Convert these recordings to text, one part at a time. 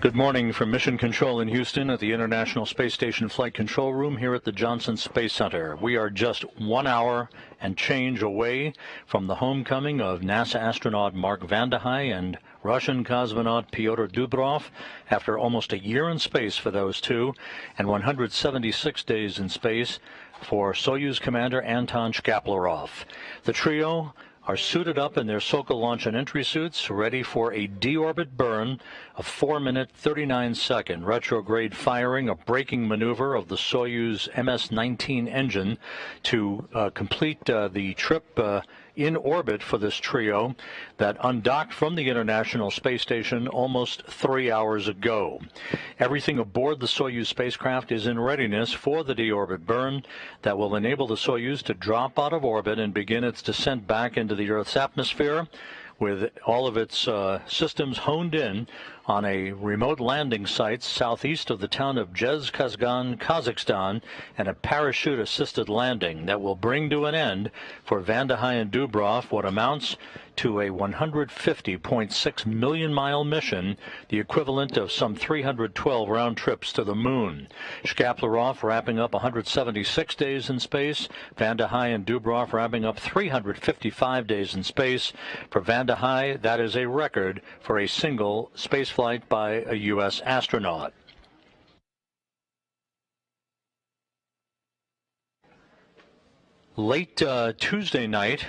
Good morning from Mission Control in Houston at the International Space Station Flight Control Room here at the Johnson Space Center. We are just 1 hour and change away from the homecoming of NASA astronaut Mark Vande Hei and Russian cosmonaut Pyotr Dubrov after almost a year in space for those two and 176 days in space for Soyuz commander Anton Shkaplerov. The trio are suited up in their Sokol launch and entry suits, ready for a deorbit burn, a 4-minute, 39-second retrograde firing, a braking maneuver of the Soyuz MS-19 engine to complete the trip in orbit for this trio that undocked from the International Space Station almost 3 hours ago. Everything aboard the Soyuz spacecraft is in readiness for the deorbit burn that will enable the Soyuz to drop out of orbit and begin its descent back into the Earth's atmosphere, with all of its systems honed in on a remote landing site southeast of the town of Zhezkazgan, Kazakhstan, and a parachute-assisted landing that will bring to an end for Vande Hei and Dubrov what amounts to a 150.6 million-mile mission, the equivalent of some 312 round trips to the moon. Shkaplerov wrapping up 176 days in space, Vande Hei and Dubrov wrapping up 355 days in space. For Vande Hei, that is a record for a single spaceflight by a U.S. astronaut. Late Tuesday night,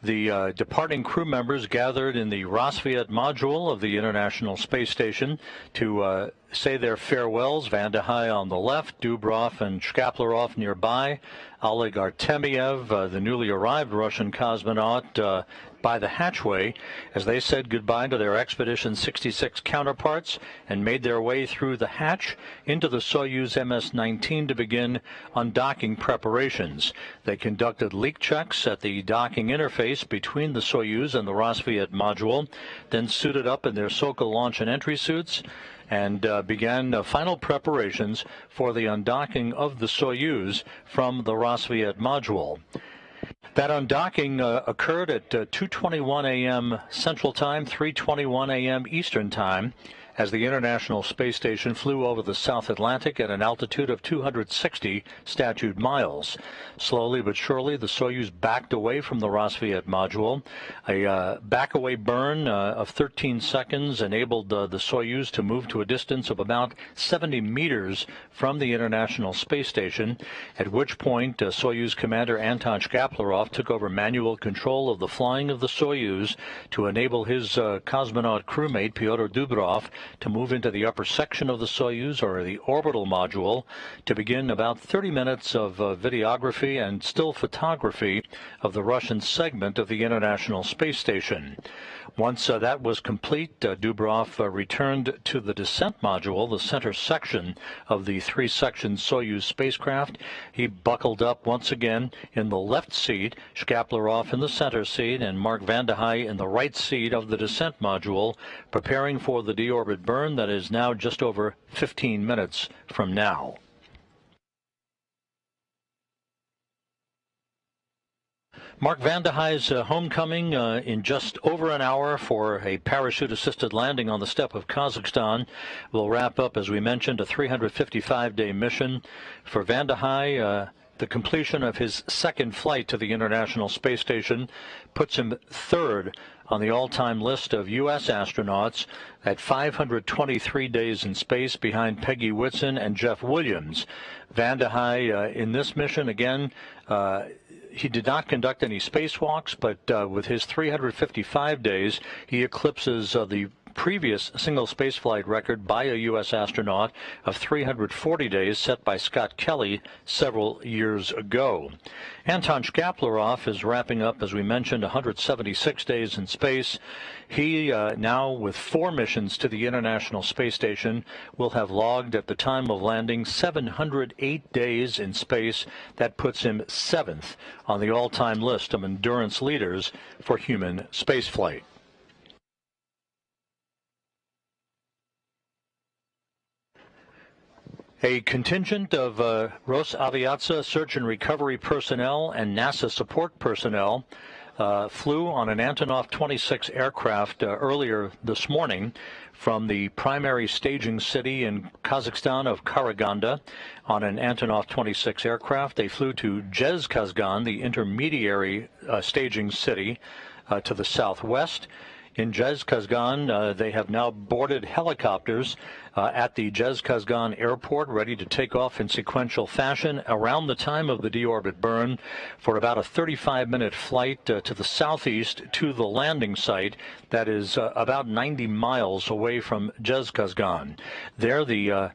the departing crew members gathered in the Roscosmos module of the International Space Station to say their farewells. Vande Hei on the left, Dubrov and Shkaplerov nearby, Oleg Artemyev, the newly arrived Russian cosmonaut, by the hatchway as they said goodbye to their Expedition 66 counterparts and made their way through the hatch into the Soyuz MS-19 to begin undocking preparations. They conducted leak checks at the docking interface between the Soyuz and the Roscosmos module, then suited up in their Sokol launch and entry suits and began final preparations for the undocking of the Soyuz from the Roscosmos module. That undocking occurred at 2:21 a.m. Central Time, 3:21 a.m. Eastern Time, as the International Space Station flew over the South Atlantic at an altitude of 260 statute miles. Slowly but surely, the Soyuz backed away from the Roscosmos module. A back-away burn of 13 seconds enabled the Soyuz to move to a distance of about 70 meters from the International Space Station, at which point Soyuz commander Anton Shkaplerov took over manual control of the flying of the Soyuz to enable his cosmonaut crewmate Pyotr Dubrov to move into the upper section of the Soyuz, or the orbital module, to begin about 30 minutes of videography and still photography of the Russian segment of the International Space Station. Once that was complete, Dubrov returned to the descent module, the center section of the three-section Soyuz spacecraft. He buckled up once again in the left seat, Shkaplerov in the center seat, and Mark Vande Hei in the right seat of the descent module, preparing for the deorbit burn that is now just over 15 minutes from now. Mark Vande Hei's homecoming in just over an hour for a parachute-assisted landing on the steppe of Kazakhstan will wrap up, as we mentioned, a 355-day mission. For Vande Hei, the completion of his second flight to the International Space Station puts him third on the all-time list of U.S. astronauts at 523 days in space, behind Peggy Whitson and Jeff Williams. Vande Hei, in this mission, again, he did not conduct any spacewalks, but with his 355 days, he eclipses the previous single spaceflight record by a U.S. astronaut of 340 days set by Scott Kelly several years ago. Anton Shkaplerov is wrapping up, as we mentioned, 176 days in space. He, now with 4 missions to the International Space Station, will have logged at the time of landing 708 days in space. That puts him 7th on the all-time list of endurance leaders for human spaceflight. A contingent of Rosaviatsa search and recovery personnel and NASA support personnel flew on an Antonov 26 aircraft earlier this morning from the primary staging city in Kazakhstan of Karaganda on an Antonov 26 aircraft. They flew to Zhezkazgan, the intermediary staging city to the southwest. In Zhezkazgan, they have now boarded helicopters at the Zhezkazgan airport, ready to take off in sequential fashion around the time of the deorbit burn for about a 35-minute flight to the southeast to the landing site that is about 90 miles away from Zhezkazgan. There, the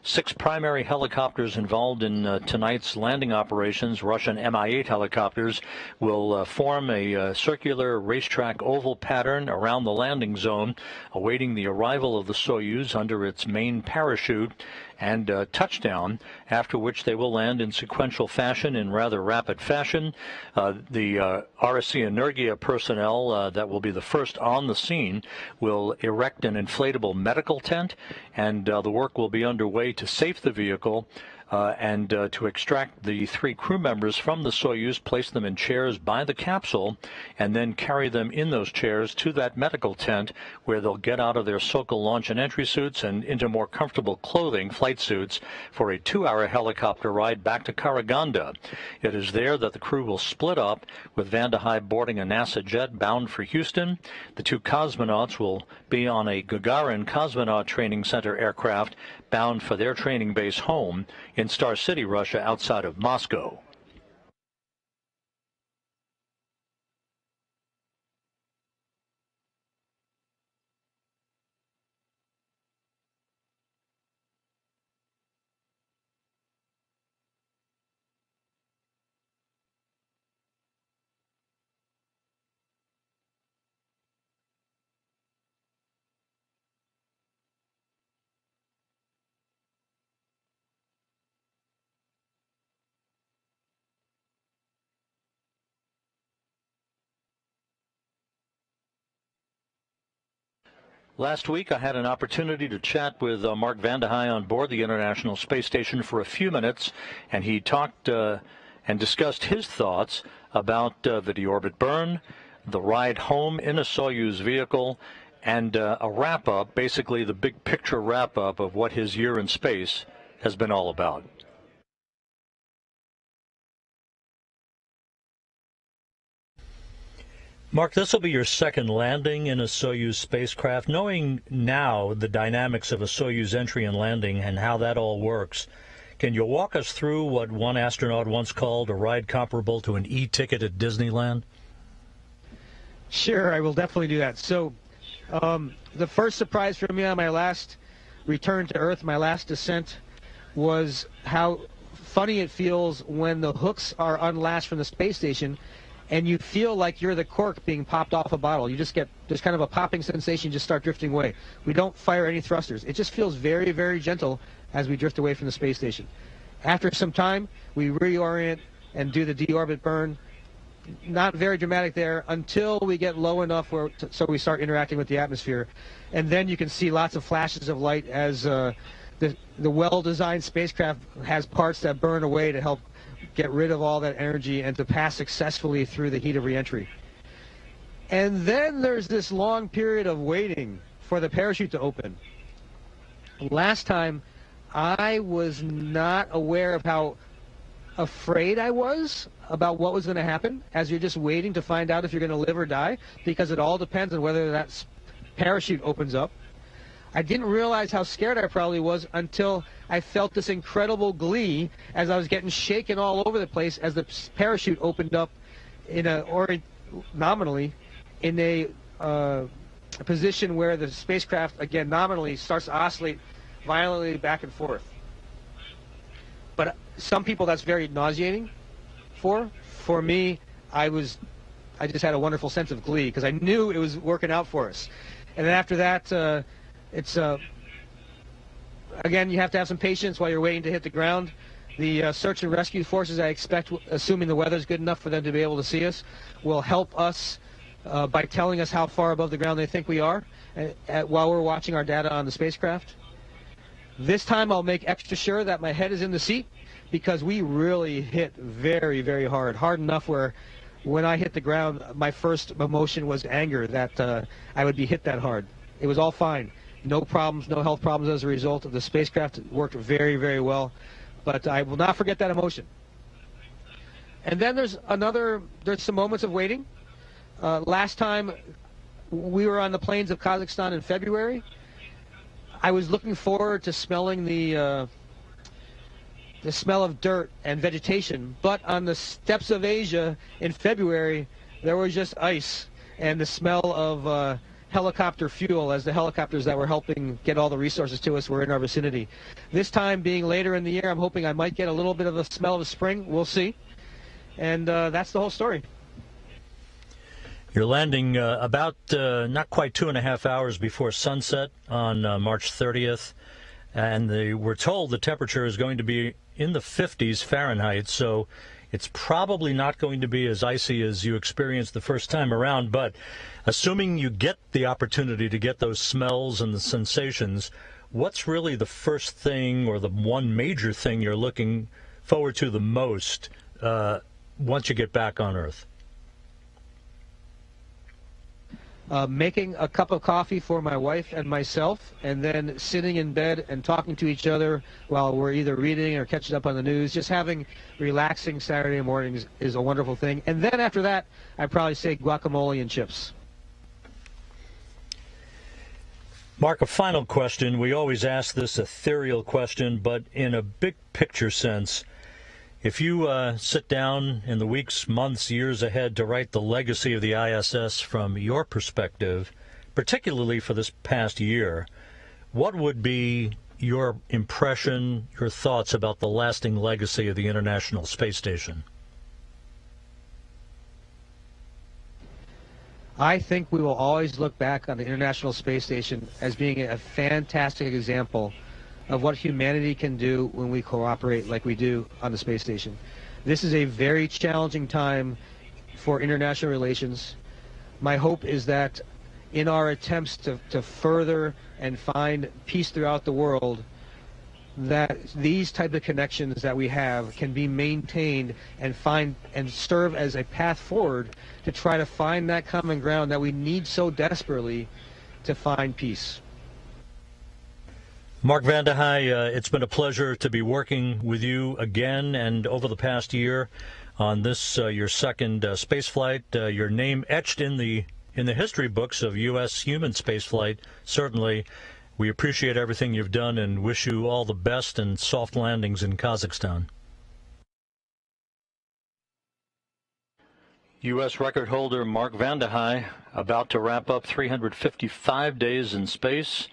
6 primary helicopters involved in tonight's landing operations, Russian Mi-8 helicopters, will form a circular racetrack oval pattern around the landing zone, awaiting the arrival of the Soyuz under its main parachute and touchdown, after which they will land in sequential fashion, in rather rapid fashion. The RSC Energia personnel that will be the first on the scene will erect an inflatable medical tent, and the work will be underway to safe the vehicle and to extract the 3 crew members from the Soyuz, place them in chairs by the capsule, and then carry them in those chairs to that medical tent where they'll get out of their Sokol launch and entry suits and into more comfortable clothing, flight suits, for a 2-hour helicopter ride back to Karaganda. It is there that the crew will split up, with Vande Hei boarding a NASA jet bound for Houston. The 2 cosmonauts will be on a Gagarin Cosmonaut Training Center aircraft bound for their training base home in Star City, Russia, outside of Moscow. Last week, I had an opportunity to chat with Mark Vande Hei on board the International Space Station for a few minutes, and he talked and discussed his thoughts about the deorbit burn, the ride home in a Soyuz vehicle, and a wrap-up, basically the big picture wrap-up of what his year in space has been all about. Mark, this will be your second landing in a Soyuz spacecraft. Knowing now the dynamics of a Soyuz entry and landing and how that all works, can you walk us through what one astronaut once called a ride comparable to an e-ticket at Disneyland? Sure, I will definitely do that. So the first surprise for me on my last return to Earth, my last descent, was how funny it feels when the hooks are unlatched from the space station and you feel like you're the cork being popped off a bottle. You just get, there's kind of a popping sensation, just start drifting away. We don't fire any thrusters. It just feels very, very gentle as we drift away from the space station. After some time, we reorient and do the deorbit burn. Not very dramatic there until we get low enough where so we start interacting with the atmosphere. And then you can see lots of flashes of light as the well-designed spacecraft has parts that burn away to help get rid of all that energy and to pass successfully through the heat of reentry. And then there's this long period of waiting for the parachute to open. Last time, I was not aware of how afraid I was about what was going to happen as you're just waiting to find out if you're going to live or die, because it all depends on whether that parachute opens up. I didn't realize how scared I probably was until I felt this incredible glee as I was getting shaken all over the place as the parachute opened up in nominally in a position where the spacecraft, again, nominally starts to oscillate violently back and forth. But some people that's very nauseating for. For me, I just had a wonderful sense of glee because I knew it was working out for us. And then after that, it's again, you have to have some patience while you're waiting to hit the ground. The search and rescue forces, I expect, assuming the weather's good enough for them to be able to see us, will help us by telling us how far above the ground they think we are while we're watching our data on the spacecraft. This time I'll make extra sure that my head is in the seat because we really hit very, very hard enough where when I hit the ground, my first emotion was anger that I would be hit that hard. It was all fine. No problems, no health problems as a result. The spacecraft worked very, very well. But I will not forget that emotion. And then there's some moments of waiting. Last time we were on the plains of Kazakhstan in February, I was looking forward to smelling the smell of dirt and vegetation. But on the steppes of Asia in February, there was just ice and the smell of helicopter fuel, as the helicopters that were helping get all the resources to us were in our vicinity. This time being later in the year, I'm hoping I might get a little bit of a smell of spring. We'll see. And that's the whole story. You're landing about not quite 2.5 hours before sunset on March 30th, and we're told the temperature is going to be in the 50s Fahrenheit, so it's probably not going to be as icy as you experienced the first time around. But assuming you get the opportunity to get those smells and the sensations, what's really the first thing or the one major thing you're looking forward to the most once you get back on Earth? Making a cup of coffee for my wife and myself, and then sitting in bed and talking to each other while we're either reading or catching up on the news. Just having relaxing Saturday mornings is a wonderful thing. And then after that, I'd probably say guacamole and chips. Mark, a final question. We always ask this ethereal question, but in a big picture sense, if you sit down in the weeks, months, years ahead to write the legacy of the ISS from your perspective, particularly for this past year, what would be your impression, your thoughts about the lasting legacy of the International Space Station? I think we will always look back on the International Space Station as being a fantastic example of what humanity can do when we cooperate like we do on the space station. This is a very challenging time for international relations. My hope is that in our attempts to further and find peace throughout the world, that these type of connections that we have can be maintained and find and serve as a path forward to try to find that common ground that we need so desperately to find peace. Mark Vande Hei, it's been a pleasure to be working with you again and over the past year on this, your second space flight. Your name etched in the history books of U.S. human spaceflight. Certainly, we appreciate everything you've done and wish you all the best and soft landings in Kazakhstan. U.S. record holder Mark Vande Hei about to wrap up 355 days in space.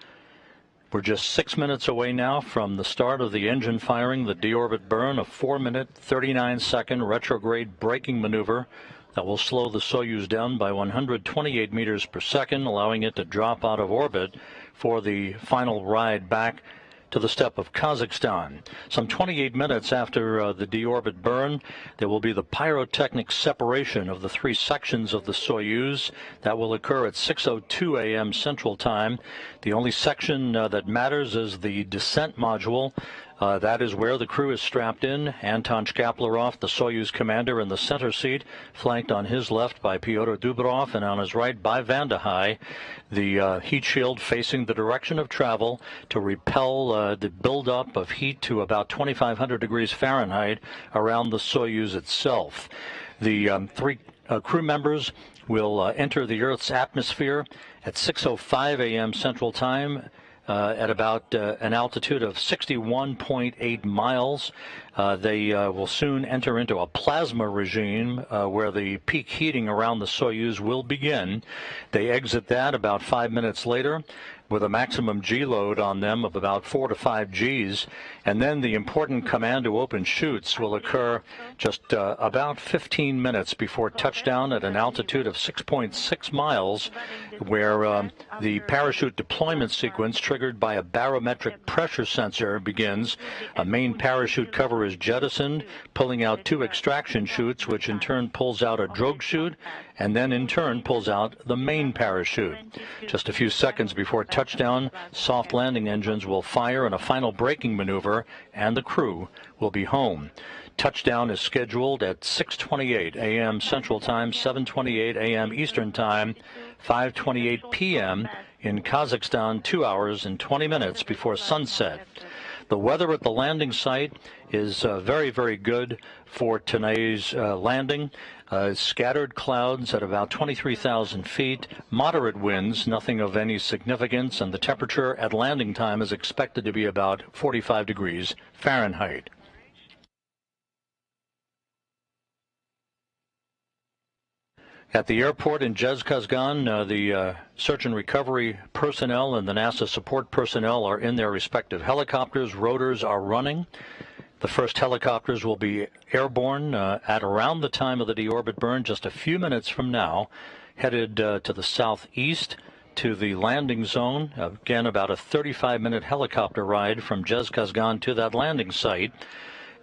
We're just 6 minutes away now from the start of the engine firing, the deorbit burn, a 4-minute, 39-second retrograde braking maneuver that will slow the Soyuz down by 128 meters per second, allowing it to drop out of orbit for the final ride back to the steppe of Kazakhstan. Some 28 minutes after the deorbit burn, there will be the pyrotechnic separation of the three sections of the Soyuz. That will occur at 6:02 a.m. Central Time. The only section that matters is the descent module. That is where the crew is strapped in. Anton Shkaplerov, the Soyuz commander, in the center seat, flanked on his left by Pyotr Dubrov and on his right by Vande Hei. The heat shield facing the direction of travel to repel the buildup of heat to about 2,500 degrees Fahrenheit around the Soyuz itself. The three crew members will enter the Earth's atmosphere at 6:05 a.m. Central Time. At about an altitude of 61.8 miles. They will soon enter into a plasma regime where the peak heating around the Soyuz will begin. They exit that about 5 minutes later with a maximum G load on them of about 4 to 5 Gs, and then the important command to open chutes will occur just about 15 minutes before touchdown at an altitude of 6.6 miles, where the parachute deployment sequence triggered by a barometric pressure sensor begins. A main parachute cover is jettisoned, pulling out 2 extraction chutes, which in turn pulls out a drogue chute, and then in turn pulls out the main parachute. Just a few seconds before touchdown, soft landing engines will fire in a final braking maneuver, and the crew will be home. touchdown is scheduled at 6:28 a.m. Central Time, 7:28 a.m. Eastern Time, 5:28 p.m. in Kazakhstan, 2 hours and 20 minutes before sunset. The weather at the landing site is very, very good for today's landing. Scattered clouds at about 23,000 feet, moderate winds, nothing of any significance, and the temperature at landing time is expected to be about 45 degrees Fahrenheit. At the airport in Zhezkazgan, the search and recovery personnel and the NASA support personnel are in their respective helicopters. Rotors are running. The first helicopters will be airborne at around the time of the deorbit burn, just a few minutes from now, headed to the southeast to the landing zone. Again, about a 35-minute helicopter ride from Zhezkazgan to that landing site.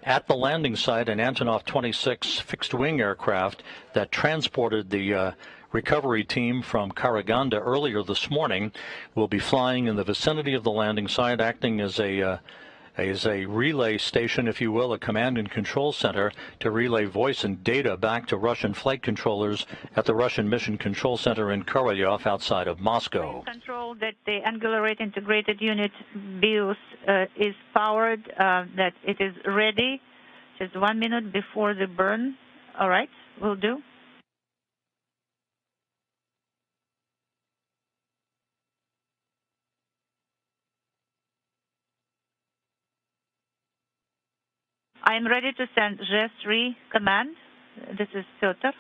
At the landing site, an Antonov 26 fixed-wing aircraft that transported the recovery team from Karaganda earlier this morning will be flying in the vicinity of the landing site, acting as a relay station, if you will, a command and control center to relay voice and data back to Russian flight controllers at the Russian Mission Control Center in Korolyov outside of Moscow. Control that the Angular Rate Integrated Unit BIOS is powered, that it is ready just 1 minute before the burn. All right, will do. I'm ready to send G3 command. This is Pyotr.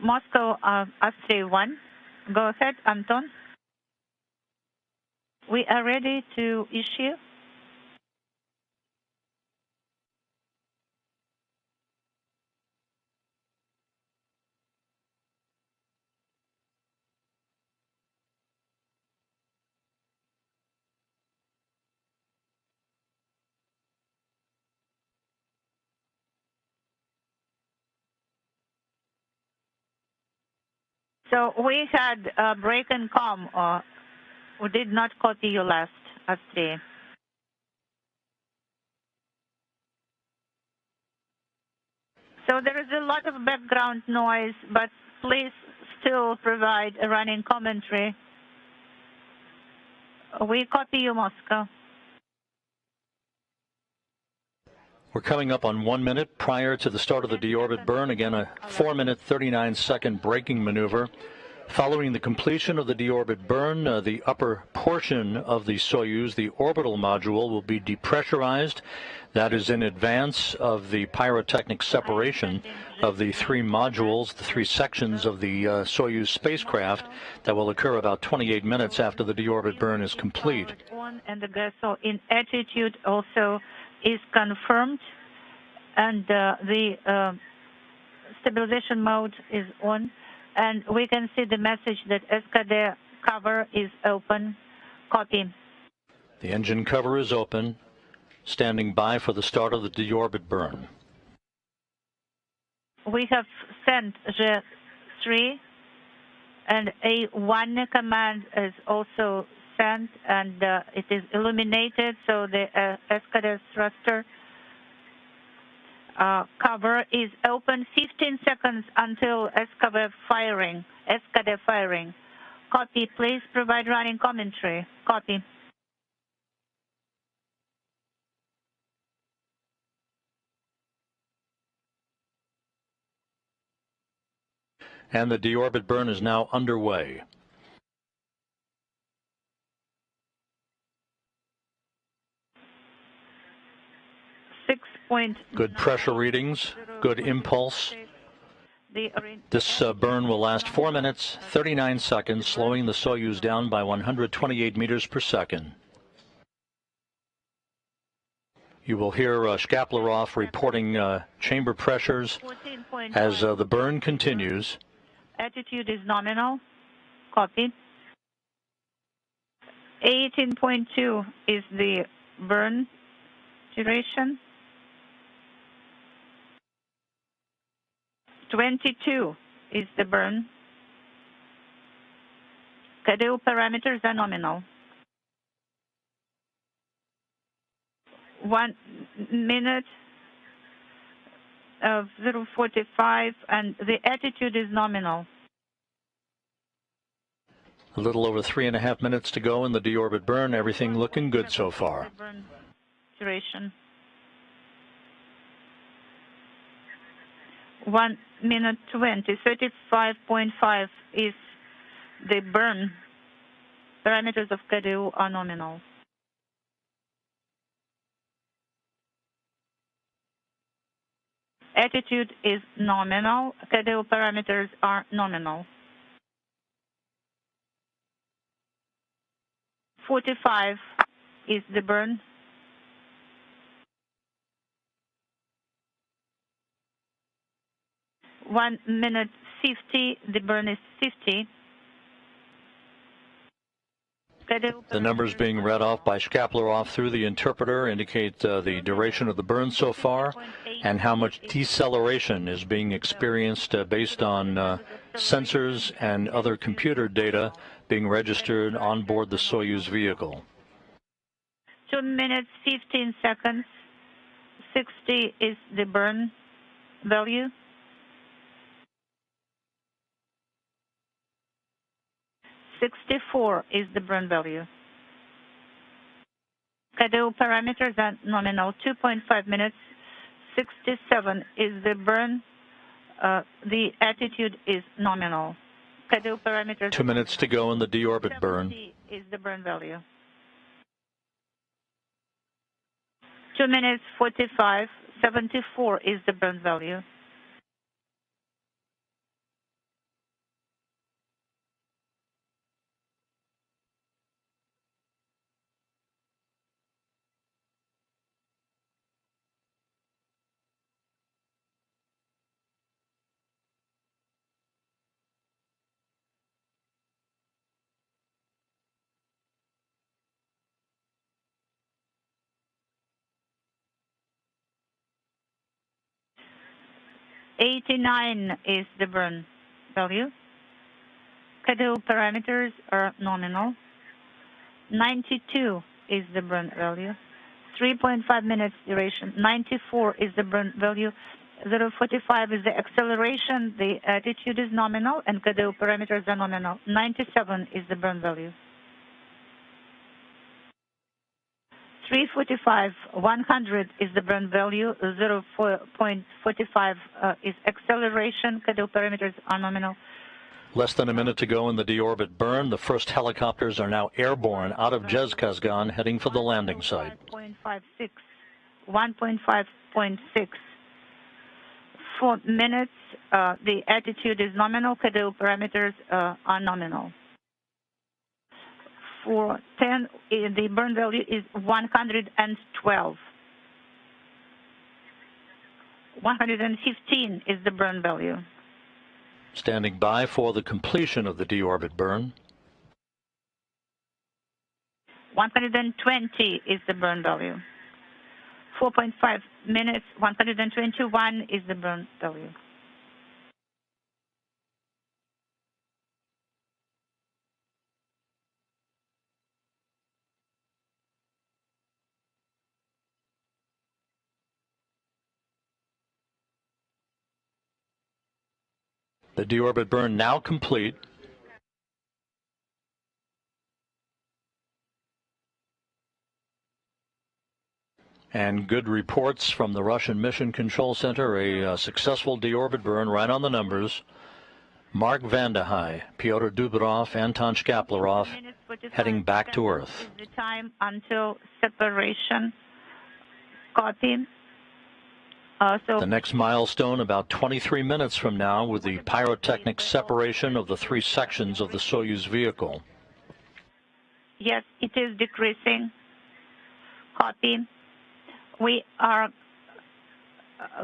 Moscow, Austria 1. Go ahead, Anton. We are ready to issue. So we had a break in comm. We did not copy you last, Austria. So there is a lot of background noise, but please still provide a running commentary. We copy you, Moscow. We're coming up on 1 minute prior to the start of the deorbit burn. Again, a 4-minute, 39-second braking maneuver. Following the completion of the deorbit burn, the upper portion of the Soyuz, the orbital module, will be depressurized. That is in advance of the pyrotechnic separation of the three modules, the three sections of the Soyuz spacecraft that will occur about 28 minutes after the deorbit burn is complete. And the gas in attitude also is confirmed, and the stabilization mode is on, and we can see the message that SKD cover is open. Copy. The engine cover is open, standing by for the start of the deorbit burn. We have sent G3, and A1 command is also sent, and it is illuminated, so the SKD thruster cover is open. 15 seconds until SKD firing. Copy. Please provide running commentary. Copy. And the deorbit burn is now underway. Good pressure readings, good impulse. This burn will last 4 minutes, 39 seconds, slowing the Soyuz down by 128 meters per second. You will hear Shkaplerov reporting chamber pressures as the burn continues. Attitude is nominal. Copy. 18.2 is the burn duration. 22 is the burn. KDU parameters are nominal. 1 minute of 0:45, and the attitude is nominal. A little over 3.5 minutes to go in the deorbit burn. Everything looking good so far. Burn duration. 1 minute 20, 35.5 is the burn. Parameters of KDU are nominal. Attitude is nominal. KDU parameters are nominal. 45 is the burn. One minute 50, the burn is 50. The numbers being read off by Shkaplerov through the interpreter indicate the duration of the burn so far and how much deceleration is being experienced based on sensors and other computer data being registered on board the Soyuz vehicle. 2 minutes 15 seconds. 60 is the burn value. 64 is the burn value. KDU parameters are nominal. 2.5 minutes. 67 is the burn. The attitude is nominal. KDU parameters. 2 minutes to go in the deorbit burn. Is the burn value. 2 minutes 45. 74 is the burn value. $89 is the burn value. KDU parameters are nominal. 92 is the burn value. 3.5 minutes duration. 94 is the burn value. 0:45 is the acceleration. The attitude is nominal, and KDU parameters are nominal. 97 is the burn value. 3:45, 100 is the burn value. 0.45 is acceleration. KDU parameters are nominal. Less than a minute to go in the deorbit burn. The first helicopters are now airborne out of Zhezkazgan, heading for the landing site. 1.5.6. 4 minutes. The attitude is nominal. KDU parameters are nominal. 4:10, the burn value is 112. 115 is the burn value. Standing by for the completion of the deorbit burn. 120 is the burn value. 4.5 minutes, 121 is the burn value. The deorbit burn now complete. And good reports from the Russian Mission Control Center, a successful deorbit burn right on the numbers. Mark Vande Hei, Pyotr Dubrov, Anton Shkaplerov heading back to Earth. Is the time until separation. Copy. The next milestone about 23 minutes from now with the pyrotechnic separation of the three sections of the Soyuz vehicle. Yes, it is decreasing. Copy. We are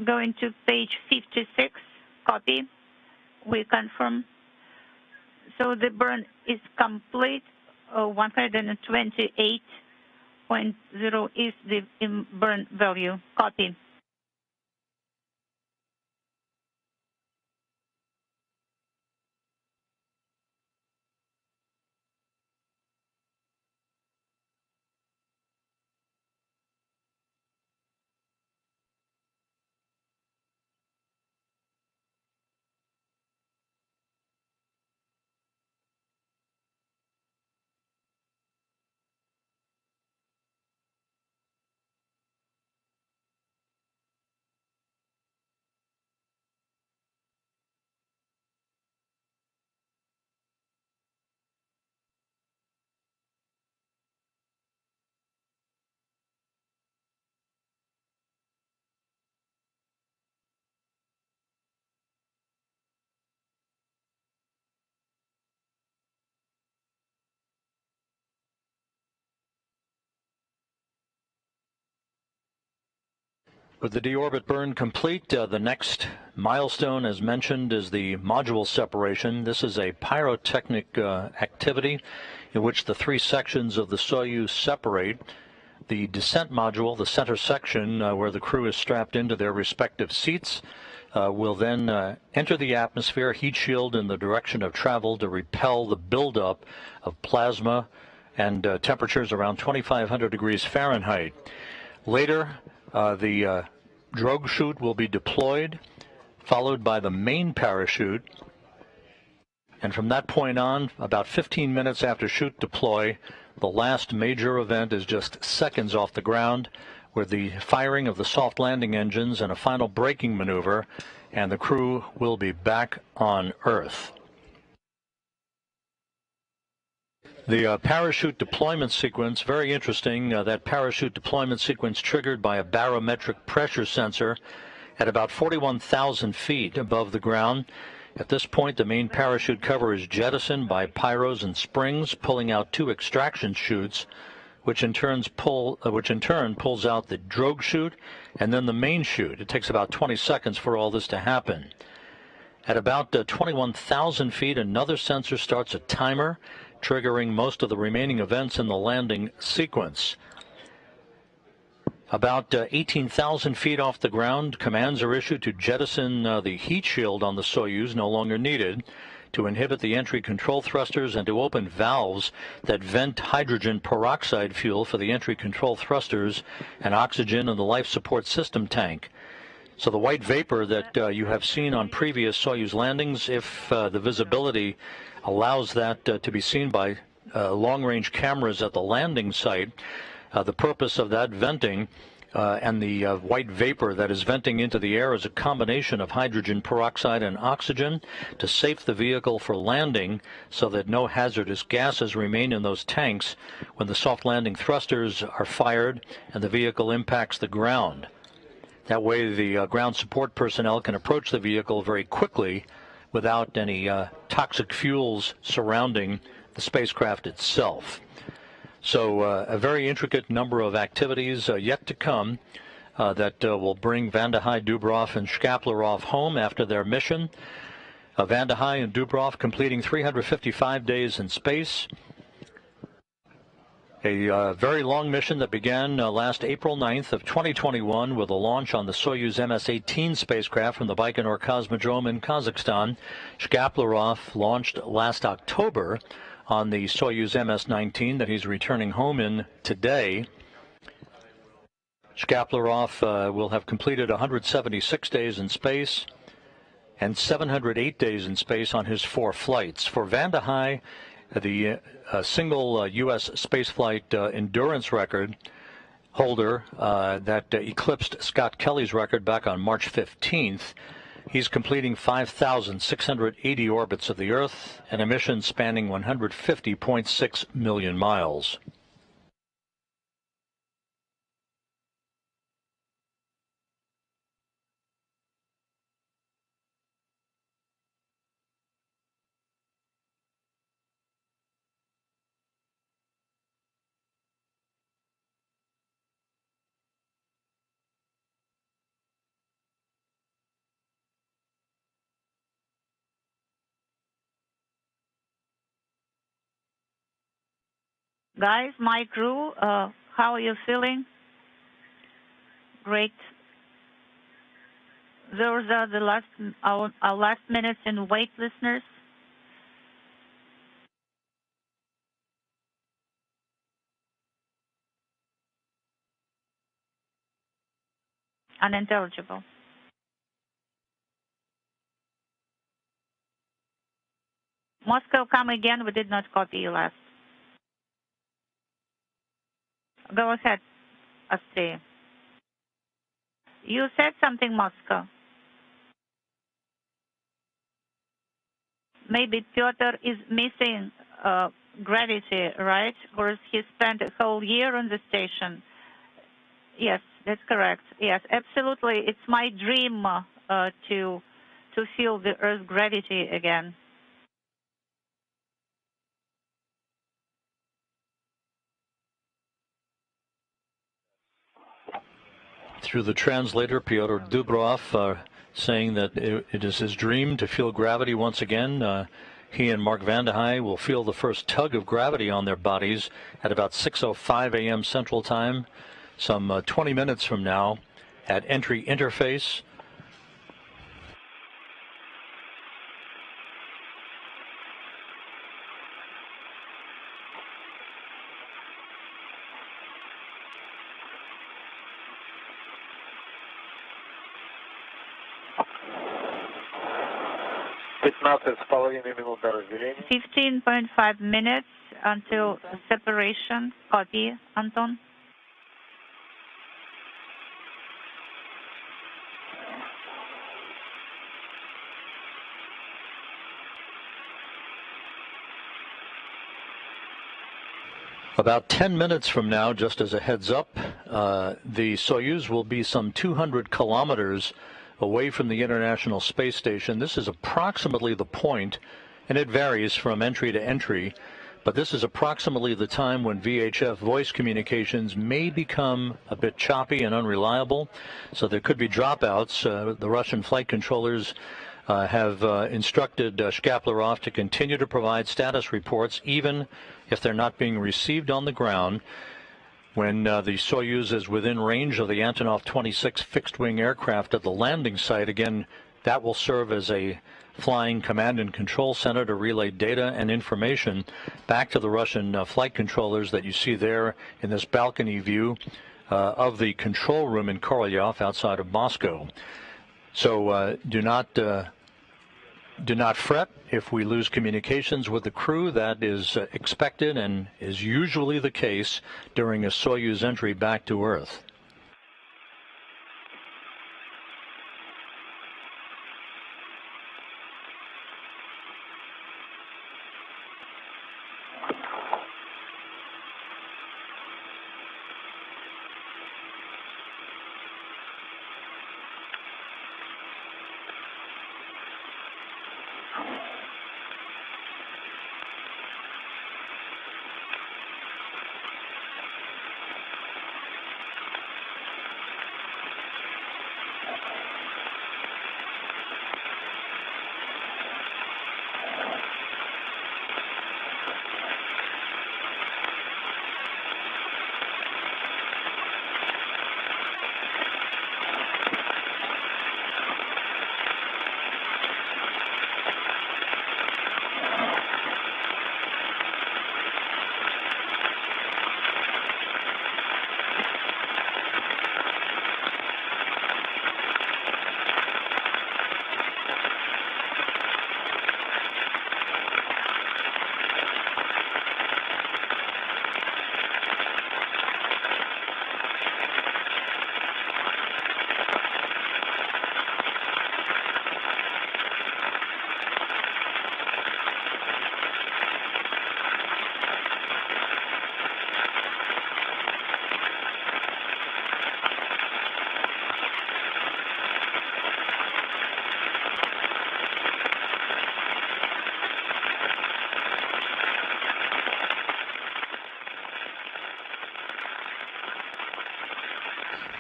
going to page 56. Copy. We confirm. So the burn is complete. 128.0 is the burn value. Copy. With the deorbit burn complete, the next milestone, as mentioned, is the module separation. This is a pyrotechnic activity in which the three sections of the Soyuz separate. The descent module, the center section where the crew is strapped into their respective seats, will then enter the atmosphere, heat shield in the direction of travel to repel the buildup of plasma and temperatures around 2,500 degrees Fahrenheit. Later, the drogue chute will be deployed, followed by the main parachute. And from that point on, about 15 minutes after chute deploy, the last major event is just seconds off the ground, with the firing of the soft landing engines and a final braking maneuver, and the crew will be back on Earth. The parachute deployment sequence, very interesting. That parachute deployment sequence triggered by a barometric pressure sensor at about 41,000 feet above the ground. At this point, the main parachute cover is jettisoned by pyros and springs, pulling out two extraction chutes, which in turn pulls out the drogue chute and then the main chute. It takes about 20 seconds for all this to happen. At about 21,000 feet, another sensor starts a timer, triggering most of the remaining events in the landing sequence. About 18,000 feet off the ground, commands are issued to jettison the heat shield on the Soyuz, no longer needed, to inhibit the entry control thrusters and to open valves that vent hydrogen peroxide fuel for the entry control thrusters and oxygen in the life support system tank. So the white vapor that you have seen on previous Soyuz landings, if the visibility allows that to be seen by long-range cameras at the landing site, the purpose of that venting and the white vapor that is venting into the air is a combination of hydrogen peroxide and oxygen to safe the vehicle for landing so that no hazardous gases remain in those tanks when the soft landing thrusters are fired and the vehicle impacts the ground. That way the ground support personnel can approach the vehicle very quickly without any toxic fuels surrounding the spacecraft itself. So a very intricate number of activities yet to come that will bring Vande Hei, Dubrov, and Shkaplerov home after their mission. Vande Hei and Dubrov completing 355 days in space. A very long mission that began last April 9th of 2021 with a launch on the Soyuz MS-18 spacecraft from the Baikonur Cosmodrome in Kazakhstan. Shkaplerov launched last October on the Soyuz MS-19 that he's returning home in today. Shkaplerov will have completed 176 days in space and 708 days in space on his 4 flights. For Vande Hei, the single U.S. spaceflight endurance record holder that eclipsed Scott Kelly's record back on March 15th. He's completing 5,680 orbits of the Earth, and a mission spanning 150.6 million miles. Guys, my crew, how are you feeling? Great. Those are the our last minutes in wait, listeners. Unintelligible. Moscow, come again. We did not copy you last. Go ahead, Astrid. You said something, Moscow. Maybe Pyotr is missing gravity, right? Or he spent a whole year on the station. Yes, that's correct. Yes, absolutely. It's my dream to feel the Earth's gravity again. through the translator, Pyotr Dubrov, saying that it is his dream to feel gravity once again. He and Mark Vande Hei will feel the first tug of gravity on their bodies at about 6:05 a.m. Central Time, some 20 minutes from now, at entry interface. С половиной минут до разделения. 15.5 minutes until separation. Copy, Anton. About 10 minutes from now, just as a heads up, the Soyuz will be some 200 kilometers away from the International Space Station. This is approximately the point, and it varies from entry to entry, but this is approximately the time when VHF voice communications may become a bit choppy and unreliable, so there could be dropouts. The Russian flight controllers have instructed Shkaplerov to continue to provide status reports even if they're not being received on the ground. When the Soyuz is within range of the Antonov 26 fixed-wing aircraft at the landing site, again, that will serve as a flying command and control center to relay data and information back to the Russian flight controllers that you see there in this balcony view of the control room in Korolyov outside of Moscow. So do not fret if we lose communications with the crew. That is expected and is usually the case during a Soyuz entry back to Earth.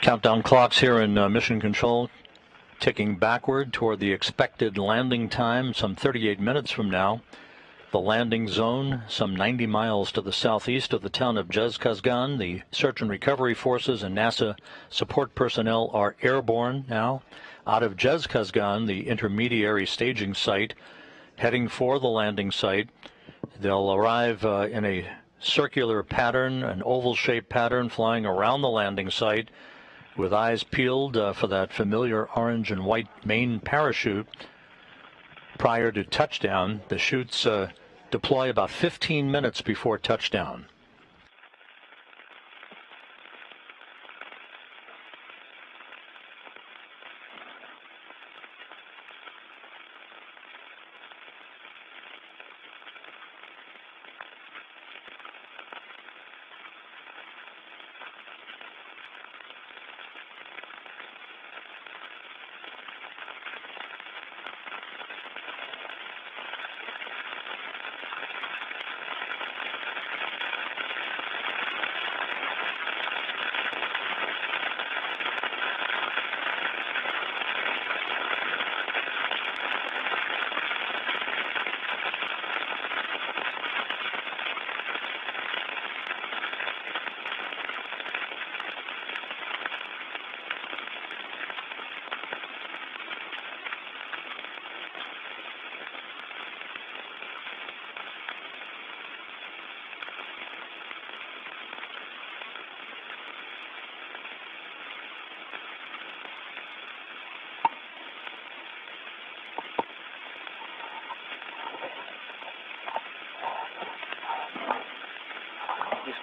Countdown clocks here in Mission Control ticking backward toward the expected landing time some 38 minutes from now. The landing zone some 90 miles to the southeast of the town of Zhezkazgan. The search and recovery forces and NASA support personnel are airborne now out of Zhezkazgan, the intermediary staging site, heading for the landing site. They'll arrive in a circular pattern, an oval-shaped pattern, flying around the landing site with eyes peeled for that familiar orange and white main parachute. Prior to touchdown, the chutes deploy about 15 minutes before touchdown.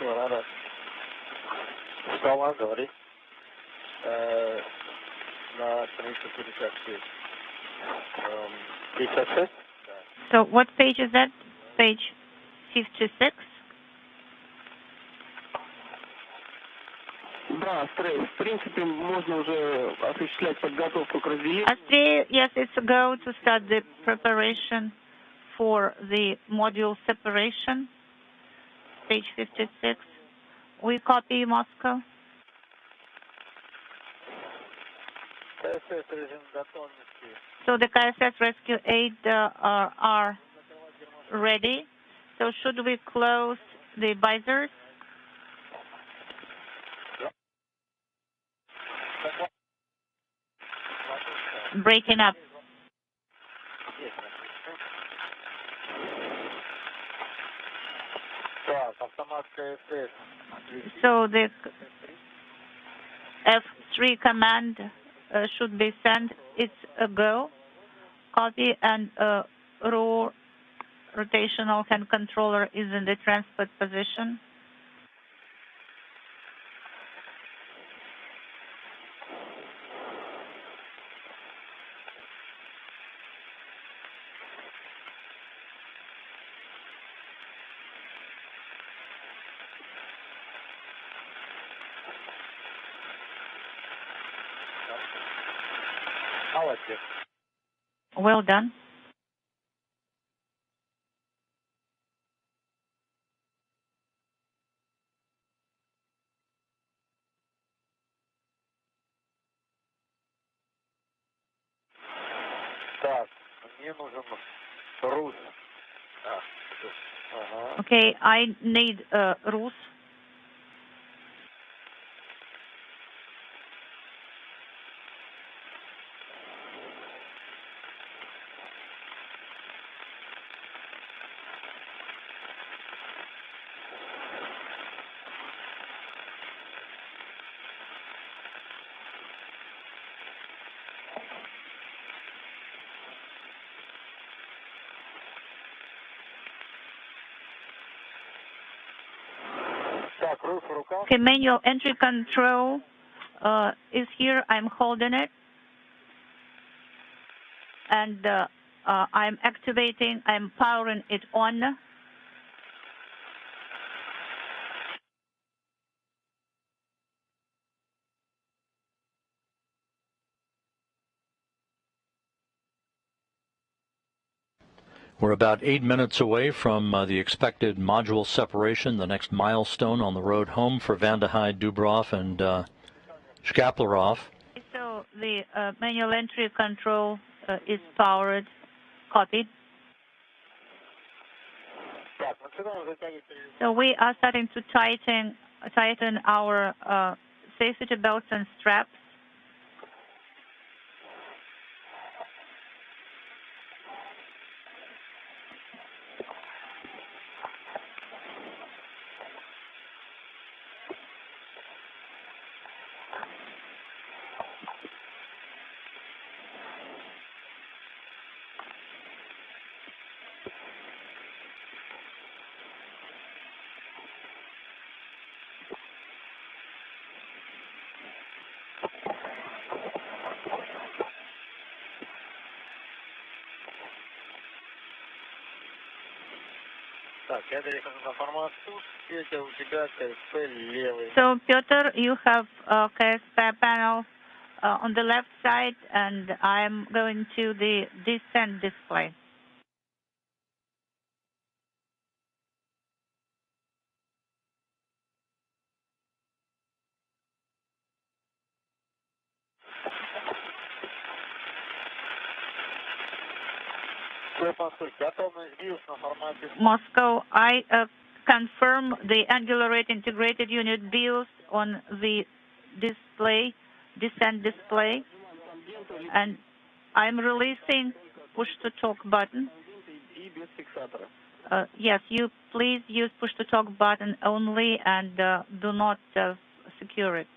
Надо. Скала, говори. На странице 56. 56? So what page is that? Page 56? Да, в принципе, можно уже осуществлять подготовку к разделению. Yes, it's a go to start the preparation for the module separation. Page 56. We copy Moscow. So the KSS Rescue 8 are ready. So should we close the visors? Breaking up. So the F3 command should be sent. It's a go. Copy, and rotational hand controller is in the transport position. Well done. Так, мне нужен Рус. Okay, I need Rus. Okay, manual entry control is here. I'm holding it. And I'm activating, I'm powering it on. We're about 8 minutes away from the expected module separation, the next milestone on the road home for Vande Hei, Dubrov, and Shkaplerov. So the manual entry control is powered. Copy. So we are starting to tighten our safety belts and straps. So, Pyotr, you have KSP panel on the left side, and I'm going to the descent display. Moscow, I confirm the angular rate integrated unit BIOS on the display, descent display, and I'm releasing push to talk button. Yes, you please use push to talk button only and do not secure it.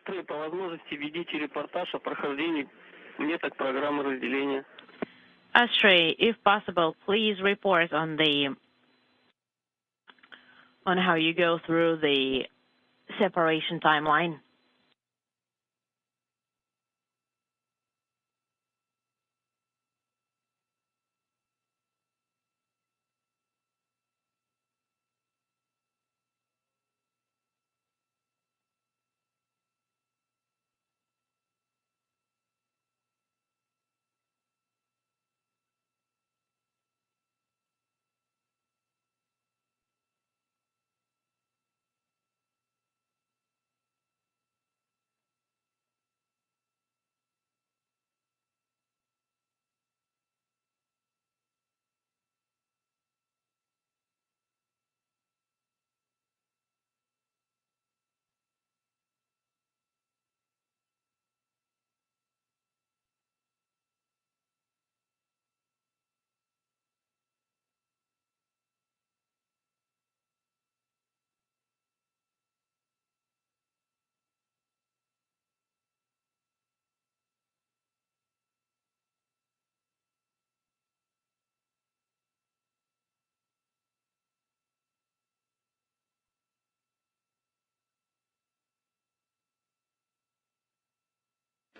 Астрей, по возможности ведите репортаж о прохождении меток программы разделения. Astray, if possible, please report on how you go through the separation timeline.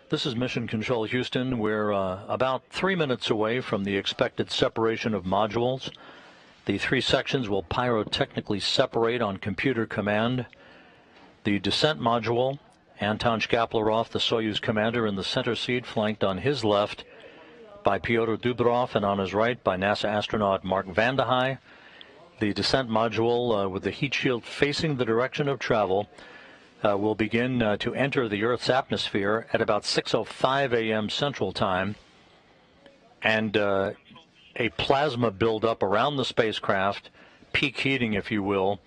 This is Mission Control Houston. We're about 3 minutes away from the expected separation of modules. The three sections will pyrotechnically separate on computer command. The descent module, Anton Shkaplerov, the Soyuz commander, in the center seat, flanked on his left by Pyotr Dubrov and on his right by NASA astronaut Mark Vande Hei. The descent module, with the heat shield facing the direction of travel, will begin to enter the Earth's atmosphere at about 6:05 a.m. Central Time, and a plasma buildup around the spacecraft, peak heating if you will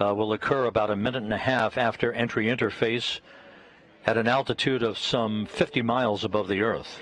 occur about a minute and a half after entry interface at an altitude of some 50 miles above the Earth.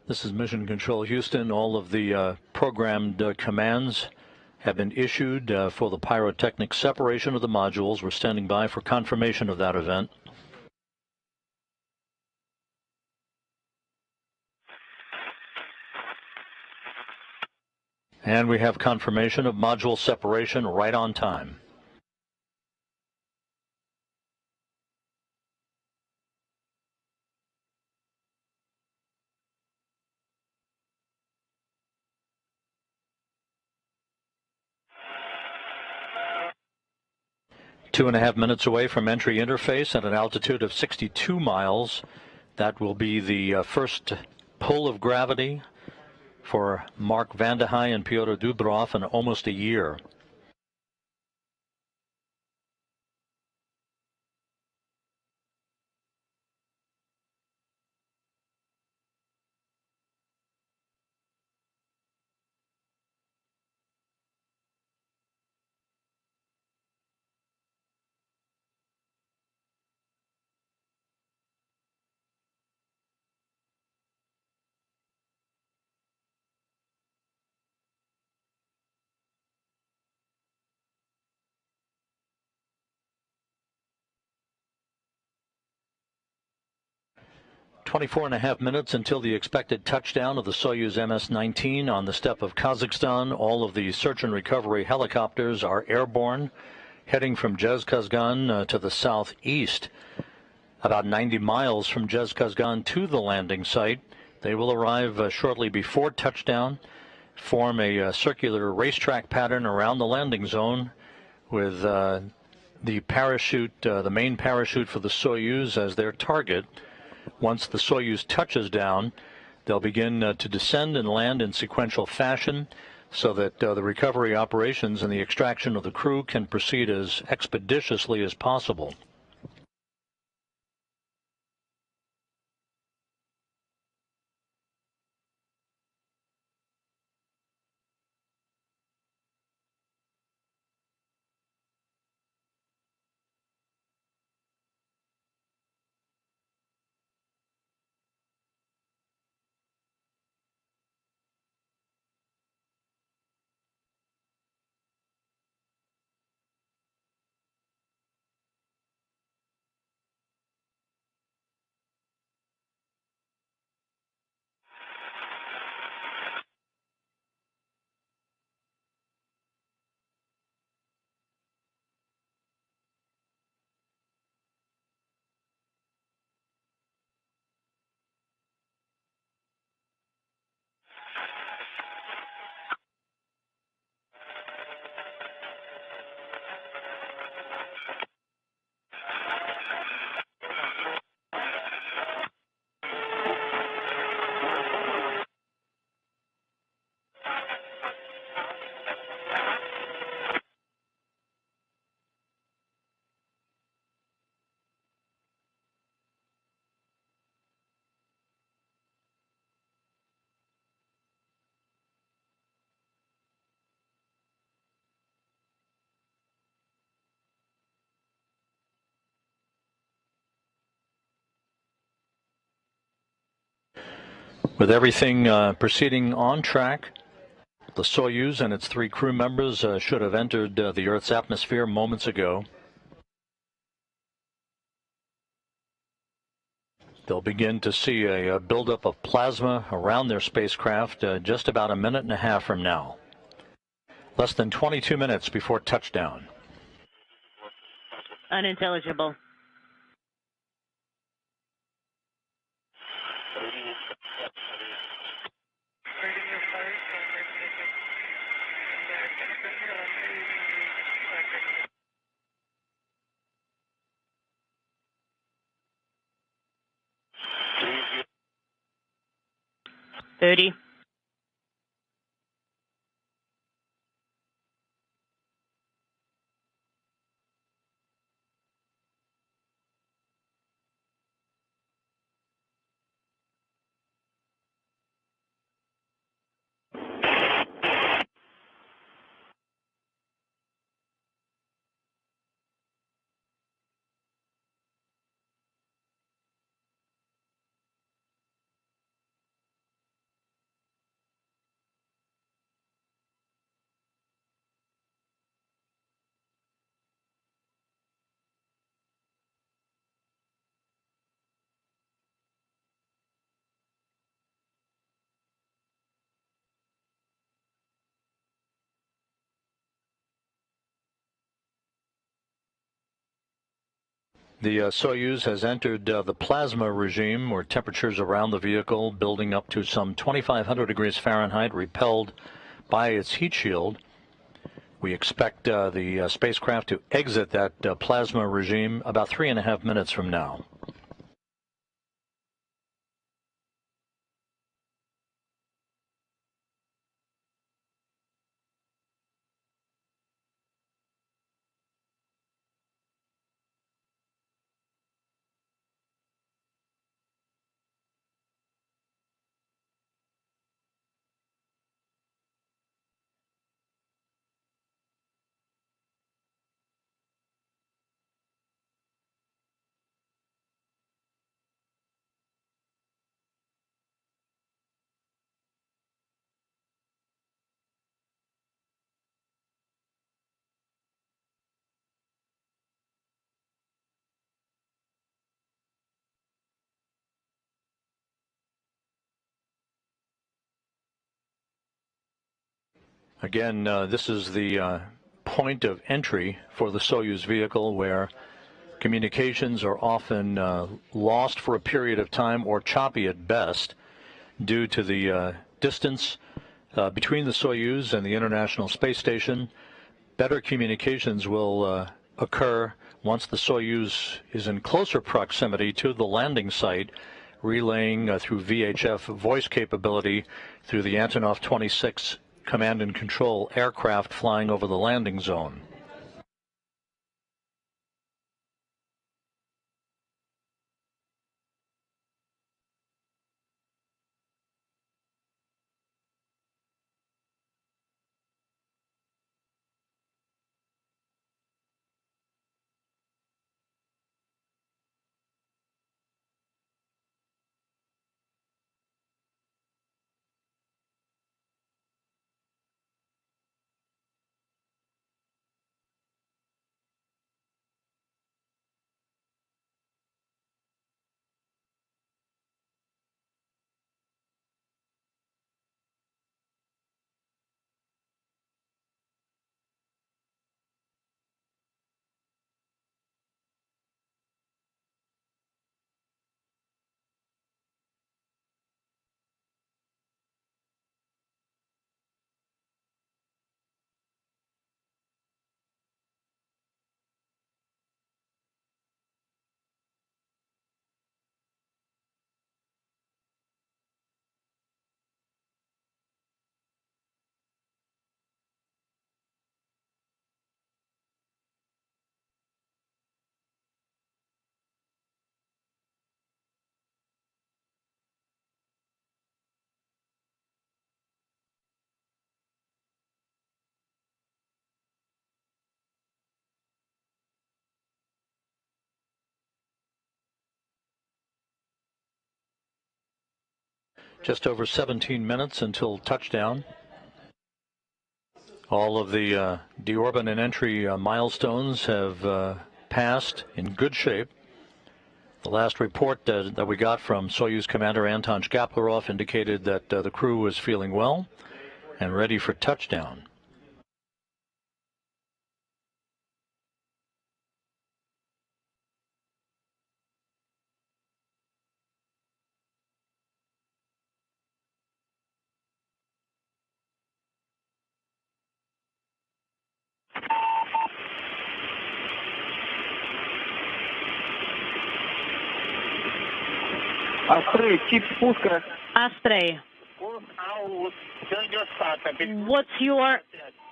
This is Mission Control Houston. All of the programmed commands have been issued for the pyrotechnic separation of the modules. We're standing by for confirmation of that event. And we have confirmation of module separation right on time. Two and a half minutes away from entry interface at an altitude of 62 miles. That will be the first pull of gravity for Mark Vande Hei and Pyotr Dubrov in almost a year. 24.5 minutes until the expected touchdown of the Soyuz MS-19 on the steppe of Kazakhstan. All of the search and recovery helicopters are airborne, heading from Zhezkazgan to the southeast, about 90 miles from Zhezkazgan to the landing site. They will arrive shortly before touchdown, form a circular racetrack pattern around the landing zone with the parachute, the main parachute for the Soyuz as their target. Once the Soyuz touches down, they'll begin to descend and land in sequential fashion so that the recovery operations and the extraction of the crew can proceed as expeditiously as possible. With everything proceeding on track, the Soyuz and its 3 crew members should have entered the Earth's atmosphere moments ago. They'll begin to see a buildup of plasma around their spacecraft just about a minute and a half from now. Less than 22 minutes before touchdown. Unintelligible. $30. The Soyuz has entered the plasma regime, where temperatures around the vehicle building up to some 2,500 degrees Fahrenheit, repelled by its heat shield. We expect the spacecraft to exit that plasma regime about 3.5 minutes from now. Again, this is the point of entry for the Soyuz vehicle, where communications are often lost for a period of time, or choppy at best, due to the distance between the Soyuz and the International Space Station. Better communications will occur once the Soyuz is in closer proximity to the landing site, relaying through VHF voice capability through the Antonov 26 command and control aircraft flying over the landing zone. Just over 17 minutes until touchdown. All of the deorbit and entry milestones have passed in good shape. The last report that we got from Soyuz Commander Anton Shkaplerov indicated that the crew was feeling well and ready for touchdown. Астрей, тип спуска. Astray, what's your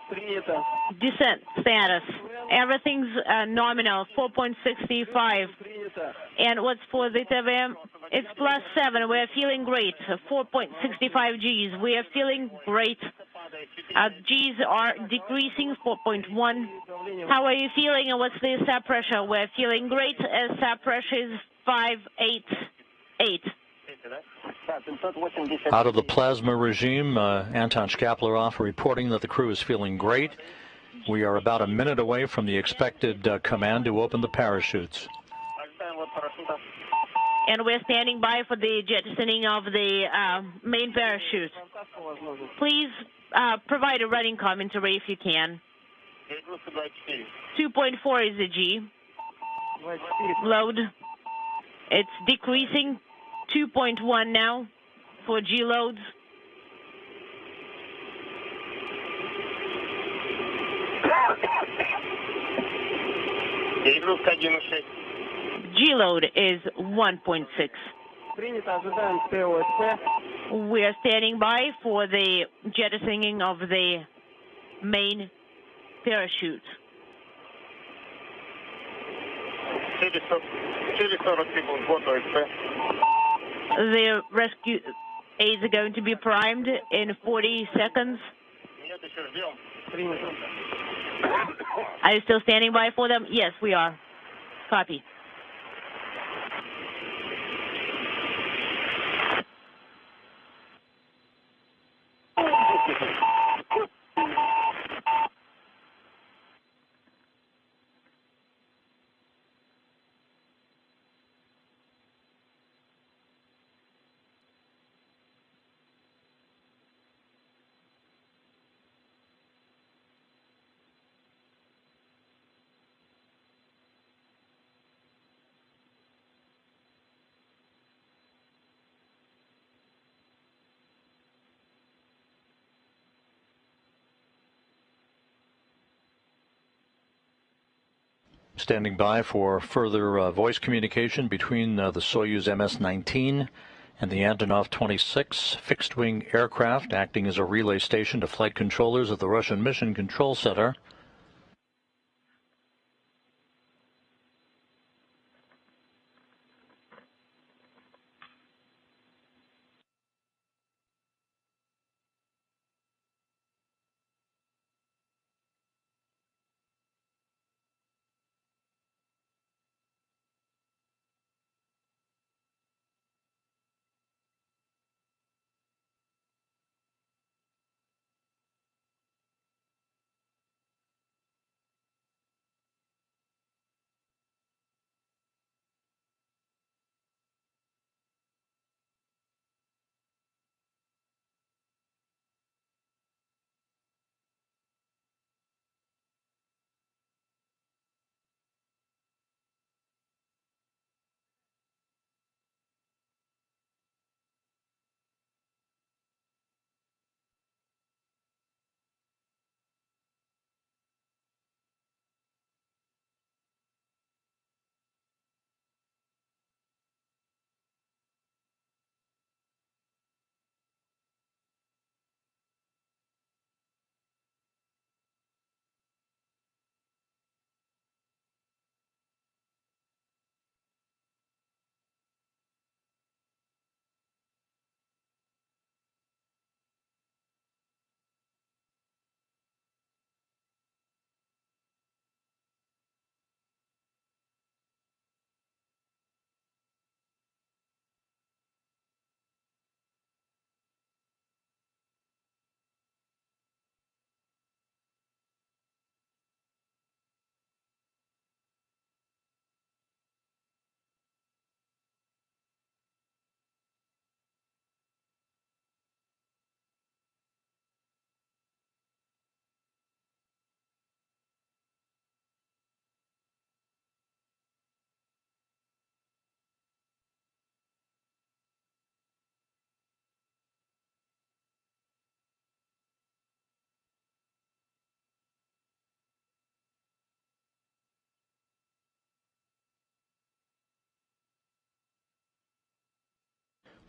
Принято. descent status? Everything's nominal, 4.65. Принято. And what's for the TVM? It's +7. We're feeling great. 4.65 Gs. We are feeling great. Gs are decreasing, 4.1. How are you feeling, and what's the sap pressure? We're feeling great. Sap pressure is 588. Out of the plasma regime, Anton Shkaplerov reporting that the crew is feeling great. We are about a minute away from the expected command to open the parachutes. And we're standing by for the jettisoning of the main parachute. Please provide a running commentary if you can. 2.4 is the G. Load. It's decreasing. 2.1 now for G loads. G load is 1.6. Принято, ожидаем ТОСП. We are standing by for the jettisoning of the main parachute. The rescue aids are going to be primed in 40 seconds. Принято. Are you still standing by for them? Yes, we are. Copy. Standing by for further voice communication between the Soyuz MS-19 and the Antonov 26 fixed-wing aircraft, acting as a relay station to flight controllers at the Russian Mission Control Center.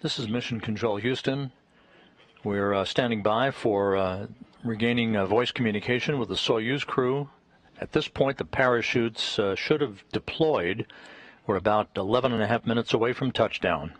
This is Mission Control Houston. We're standing by for regaining voice communication with the Soyuz crew. At this point, the parachutes should have deployed. We're about 11 and a half minutes away from touchdown.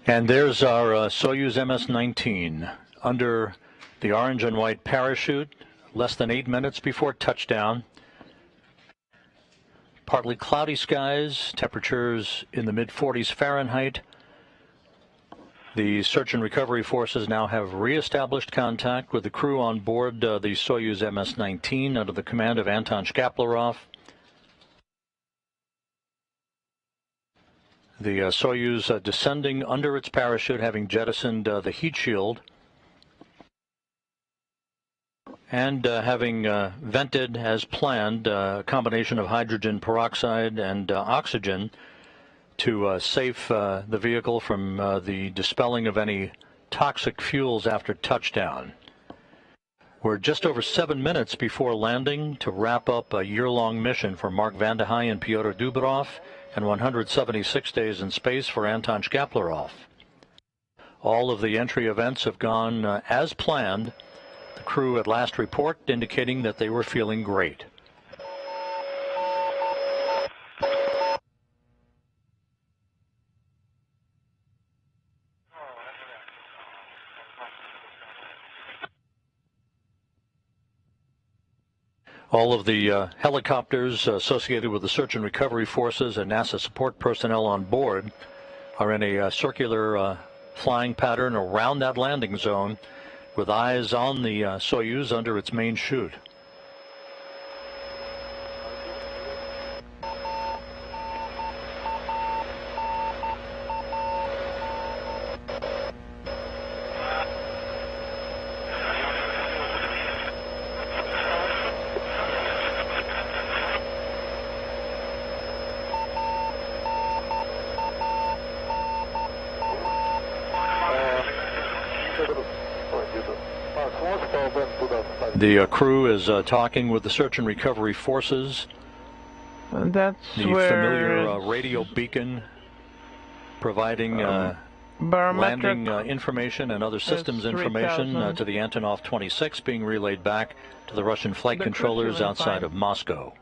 And there's our Soyuz MS-19 under the orange and white parachute, less than 8 minutes before touchdown. Partly cloudy skies, temperatures in the mid-40s Fahrenheit. The search and recovery forces now have reestablished contact with the crew on board the Soyuz MS-19 under the command of Anton Shkaplerov. The Soyuz descending under its parachute, having jettisoned the heat shield, and having vented as planned a combination of hydrogen peroxide and oxygen to save the vehicle from the dispelling of any toxic fuels after touchdown. We're just over 7 minutes before landing to wrap up a year-long mission for Mark Vande Hei and Pyotr Dubrov, and 176 days in space for Anton Shkaplerov. All of the entry events have gone as planned. The crew at last report indicating that they were feeling great. All of the helicopters associated with the search and recovery forces and NASA support personnel on board are in a circular flying pattern around that landing zone with eyes on the Soyuz under its main chute. The crew is talking with the search and recovery forces. That's the where familiar radio beacon providing landing information and other systems information to the Antonov 26 being relayed back to the Russian flight controllers outside of Moscow.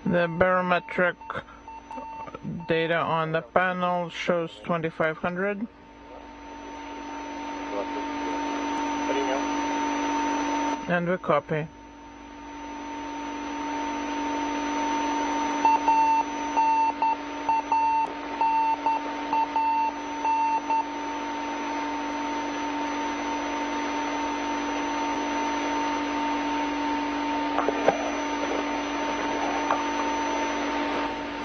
The barometric data on the panel shows 2500. And we copy.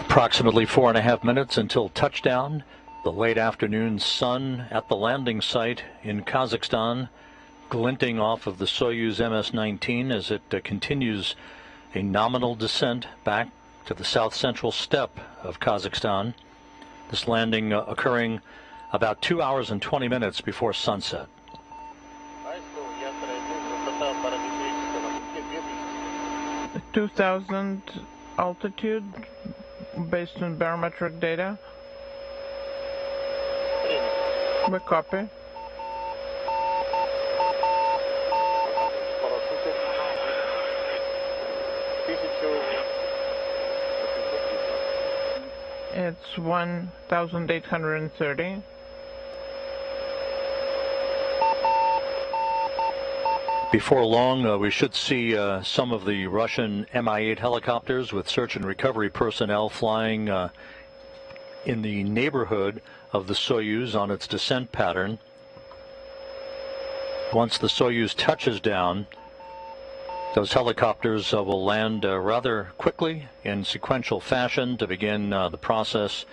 Approximately 4.5 minutes until touchdown. The late afternoon sun at the landing site in Kazakhstan, glinting off of the Soyuz MS-19 as it continues a nominal descent back to the south-central steppe of Kazakhstan. This landing occurring about 2 hours and 20 minutes before sunset. 2,000 altitude based on barometric data. We copy. It's 1,830. Before long, we should see some of the Russian Mi-8 helicopters with search and recovery personnel flying in the neighborhood of the Soyuz on its descent pattern. Once the Soyuz touches down, those helicopters will land rather quickly in sequential fashion to begin the process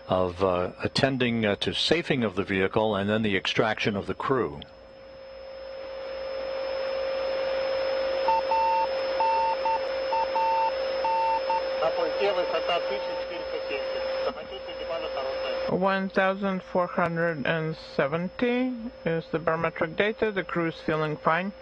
of attending to safing of the vehicle and then the extraction of the crew. На пульте высота 1470. Самочувствие экипажа хорошее. 1470 is the barometric data. The crew is feeling fine.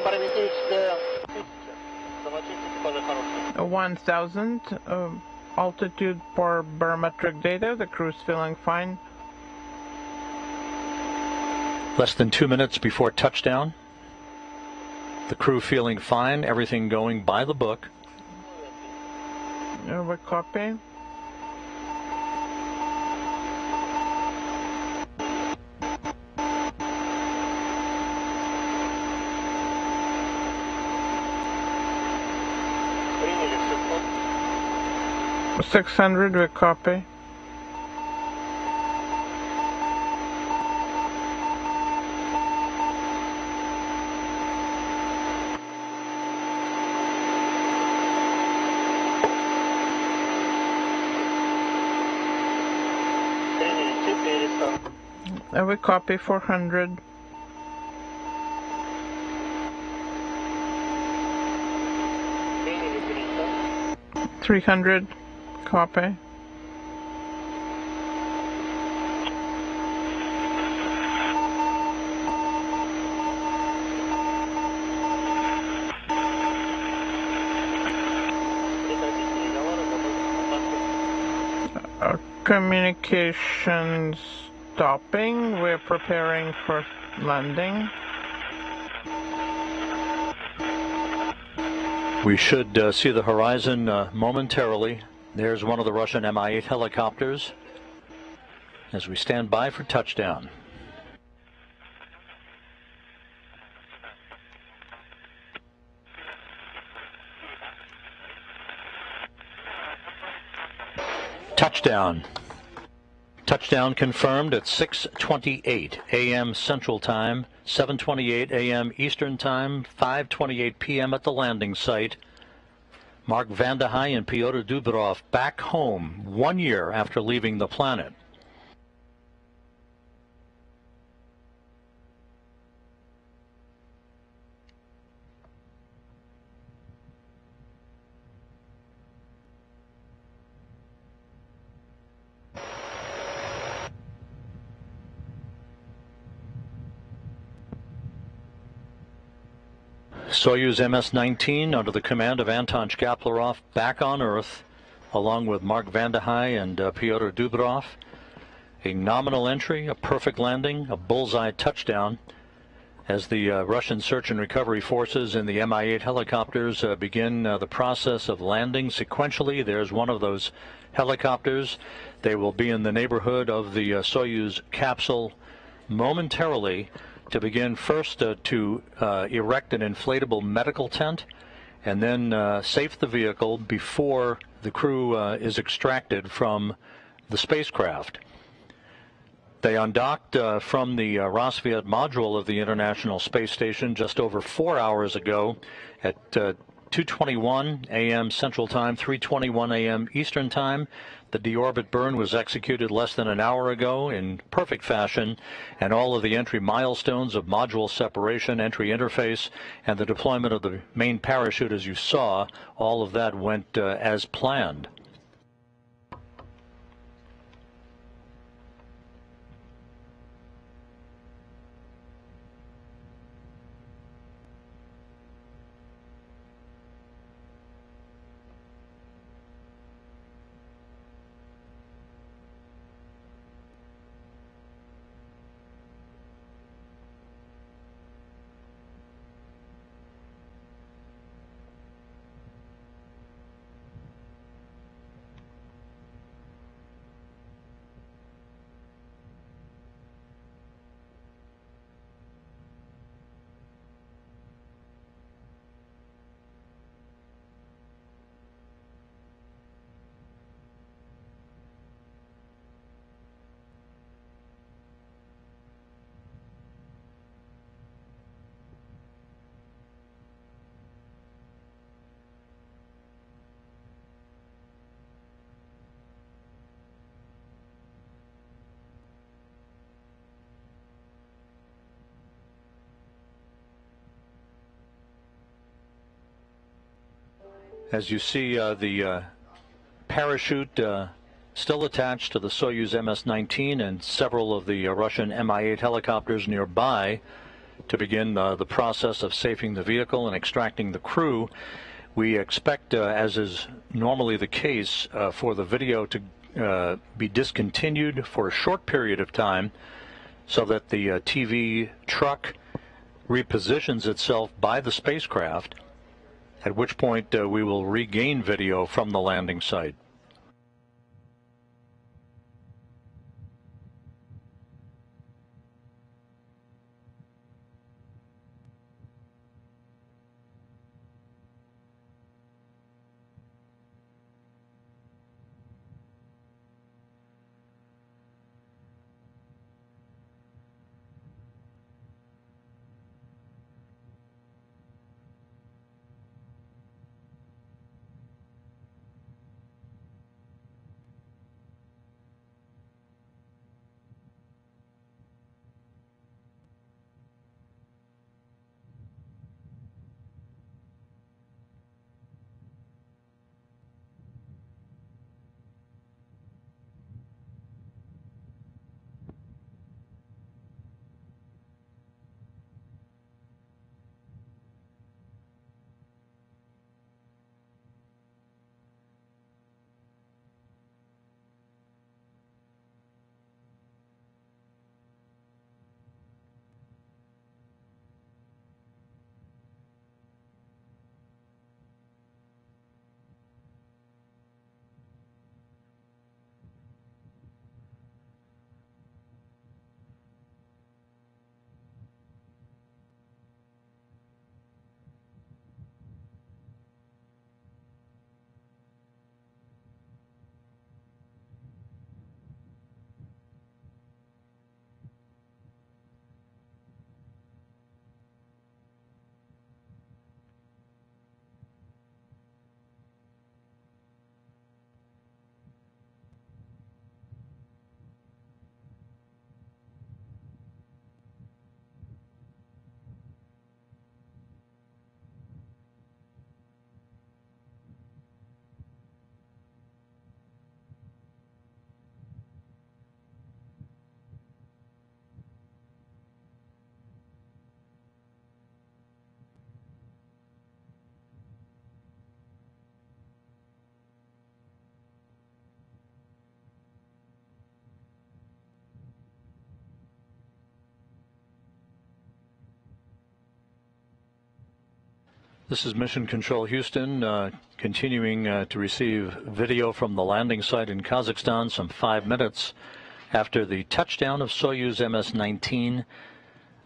Барометрическая 1000. Самочувствие экипажа хорошее. 1000 altitude for barometric data. The crew is feeling fine. Less than 2 minutes before touchdown. The crew feeling fine, everything going by the book. We copy. Приняли 600. 600, we copy. Приняли 400. We copy 400. Приняли 300. 300, copy. Прекратить переговоры, готовьтесь к контакту. Communication stopping. We're preparing for landing. We should see the horizon momentarily. There's one of the Russian Mi-8 helicopters as we stand by for touchdown. Touchdown. Touchdown confirmed at 6:28 a.m. Central Time, 7:28 a.m. Eastern Time, 5:28 p.m. at the landing site. Mark Vande Hei and Pyotr Dubrov back home 1 year after leaving the planet. Soyuz MS-19 under the command of Anton Shkaplerov back on Earth, along with Mark Vande Hei and Pyotr Dubrov. A nominal entry, a perfect landing, a bullseye touchdown as the Russian search and recovery forces in the Mi-8 helicopters begin the process of landing sequentially. There's one of those helicopters. They will be in the neighborhood of the Soyuz capsule momentarily to begin first to erect an inflatable medical tent and then safe the vehicle before the crew is extracted from the spacecraft. They undocked from the Roscosmos module of the International Space Station just over 4 hours ago at 2:21 a.m. Central Time, 3:21 a.m. Eastern Time. The deorbit burn was executed less than an hour ago in perfect fashion, and all of the entry milestones of module separation, entry interface, and the deployment of the main parachute, as you saw, all of that went as planned. As you see, the parachute still attached to the Soyuz MS-19 and several of the Russian Mi-8 helicopters nearby to begin the process of safing the vehicle and extracting the crew. We expect, as is normally the case, for the video to be discontinued for a short period of time so that the TV truck repositions itself by the spacecraft, at which point we will regain video from the landing site. This is Mission Control Houston, continuing to receive video from the landing site in Kazakhstan some 5 minutes after the touchdown of Soyuz MS-19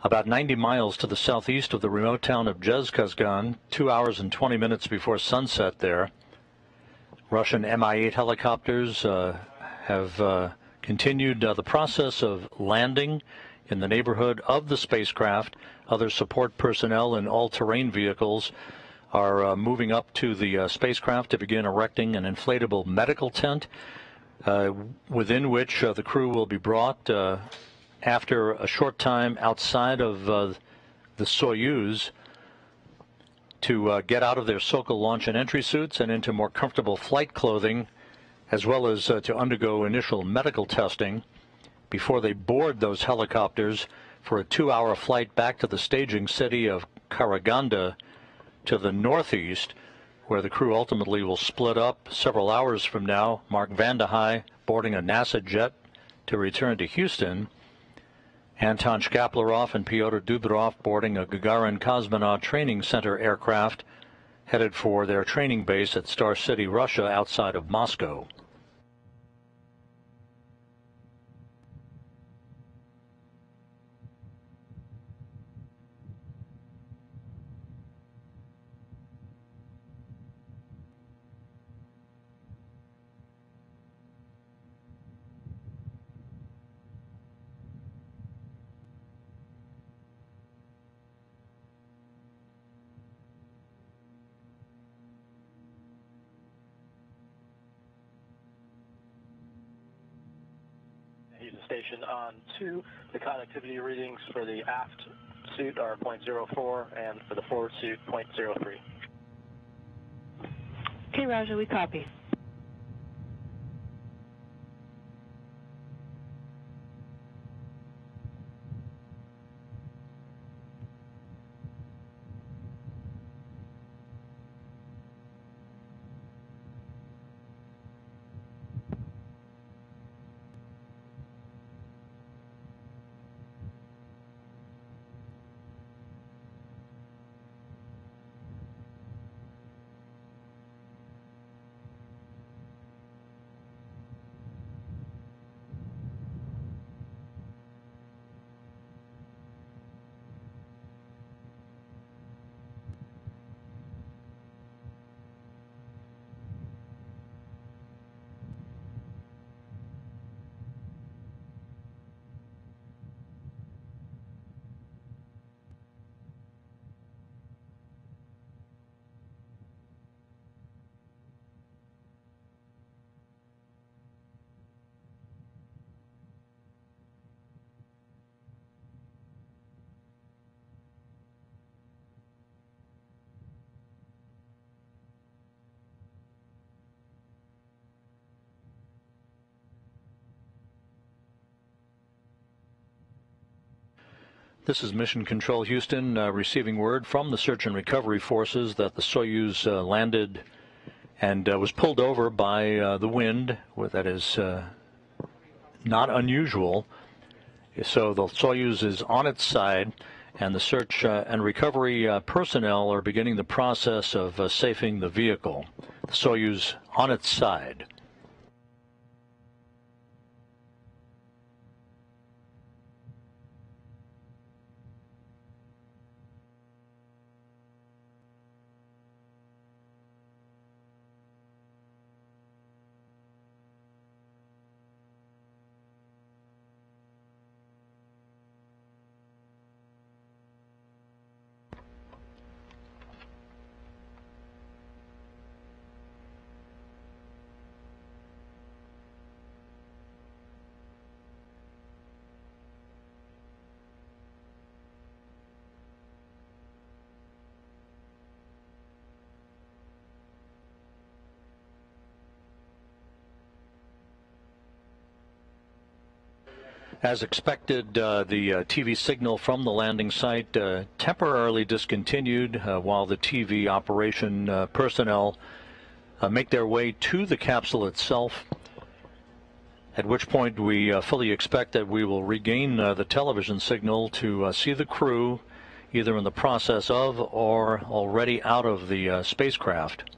about 90 miles to the southeast of the remote town of Zhezkazgan, 2 hours and 20 minutes before sunset there. Russian Mi-8 helicopters have continued the process of landing in the neighborhood of the spacecraft. Other support personnel in all-terrain vehicles are moving up to the spacecraft to begin erecting an inflatable medical tent within which the crew will be brought after a short time outside of the Soyuz to get out of their Sokol launch and entry suits and into more comfortable flight clothing, as well as to undergo initial medical testing before they board those helicopters for a 2-hour flight back to the staging city of Karaganda to the northeast, where the crew ultimately will split up several hours from now. Mark Vande Hei boarding a NASA jet to return to Houston. Anton Shkaplerov and Pyotr Dubrov boarding a Gagarin Cosmonaut Training Center aircraft headed for their training base at Star City, Russia, outside of Moscow. Houston Station on 2. The connectivity readings for the aft suit are 0.04 and for the forward suit 0.03. Okay, Roger, we copy. This is Mission Control Houston, receiving word from the search and recovery forces that the Soyuz landed and was pulled over by the wind. That is not unusual. So the Soyuz is on its side, and the search and recovery personnel are beginning the process of safing the vehicle. The Soyuz on its side. As expected, the TV signal from the landing site temporarily discontinued while the TV operation personnel make their way to the capsule itself, at which point we fully expect that we will regain the television signal to see the crew either in the process of or already out of the spacecraft.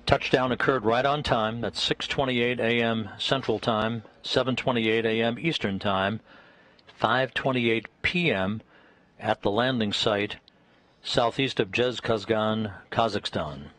Touchdown occurred right on time at 6:28 a.m. Central Time, 7:28 a.m. Eastern Time, 5:28 p.m. at the landing site southeast of Zhezkazgan, Kazakhstan.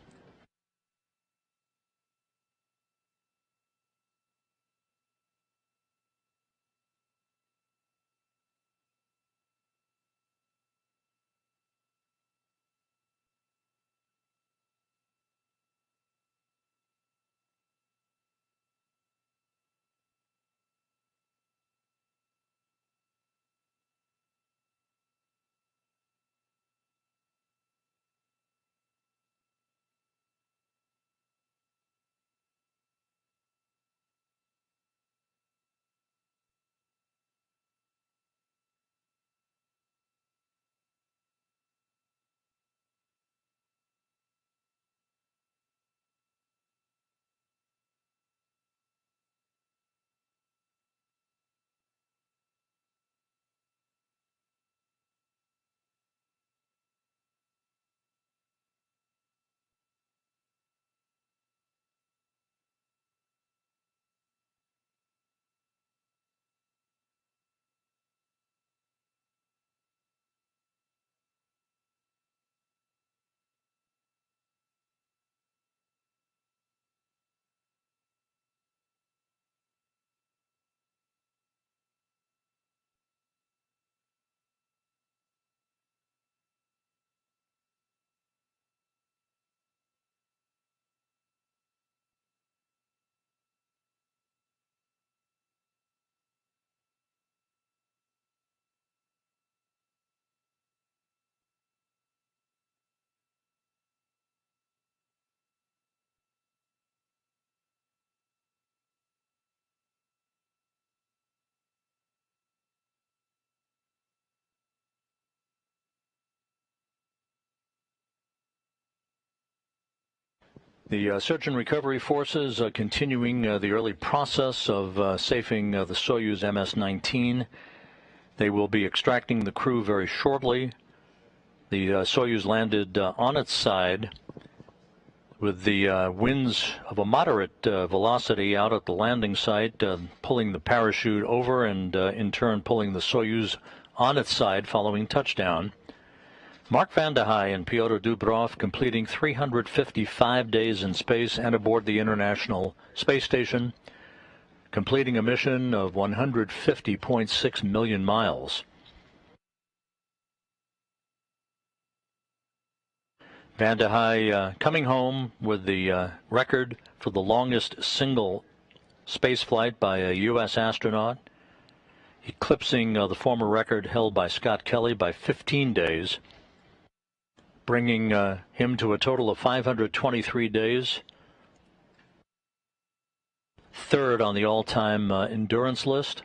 The search and recovery forces continuing the early process of safing the Soyuz MS-19. They will be extracting the crew very shortly. The Soyuz landed on its side with the winds of a moderate velocity out at the landing site, pulling the parachute over and in turn pulling the Soyuz on its side following touchdown. Mark Vande Hei and Pyotr Dubrov completing 355 days in space and aboard the International Space Station, completing a mission of 150.6 million miles. Vande Hei coming home with the record for the longest single space flight by a U.S. astronaut, eclipsing the former record held by Scott Kelly by 15 days, bringing him to a total of 523 days, third on the all-time endurance list.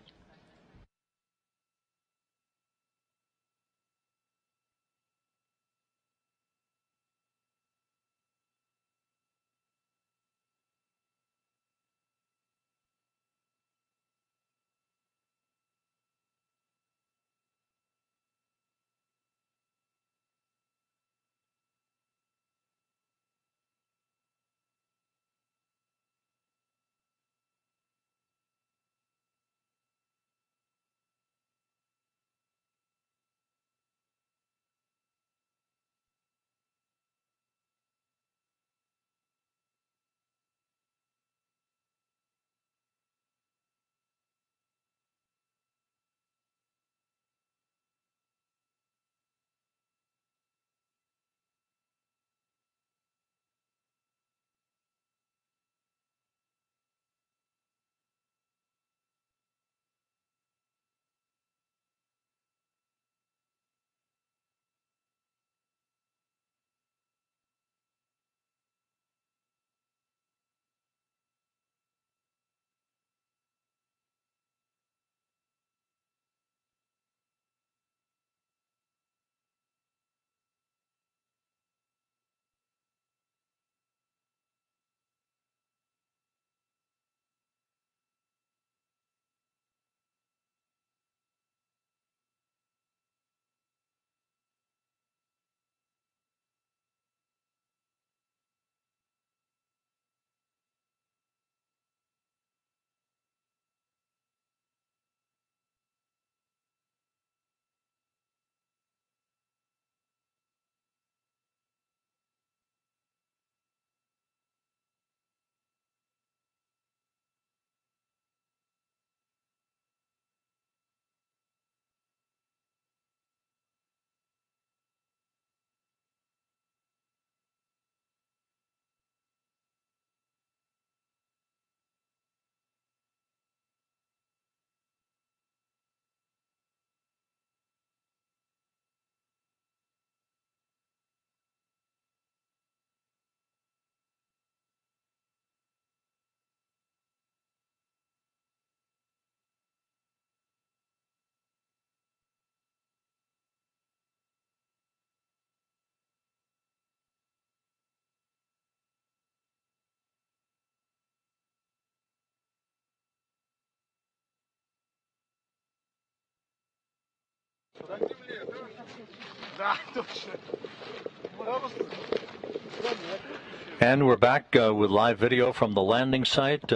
And we're back with live video from the landing site.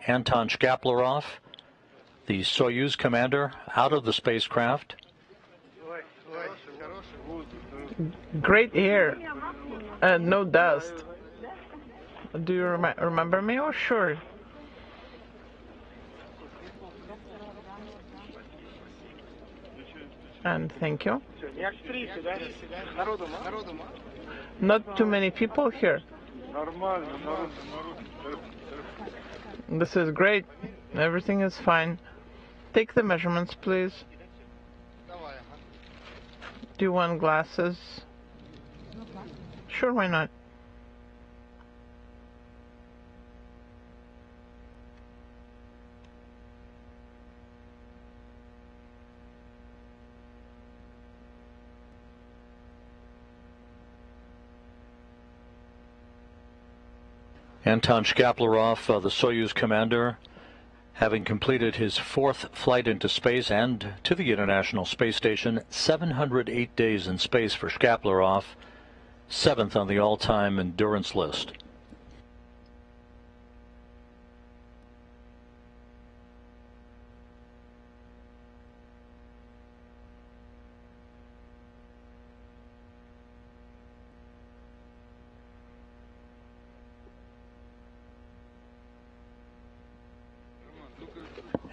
Anton Shkaplerov, the Soyuz commander, out of the spacecraft. Great air and no dust. Do you remember me? Oh, sure. And thank you. Not too many people here. This is great. Everything is fine. Take the measurements, please. Do you want glasses? Sure, why not? Anton Shkaplerov, the Soyuz commander, having completed his 4th flight into space and to the International Space Station. 708 days in space for Shkaplerov, 7th on the all-time endurance list.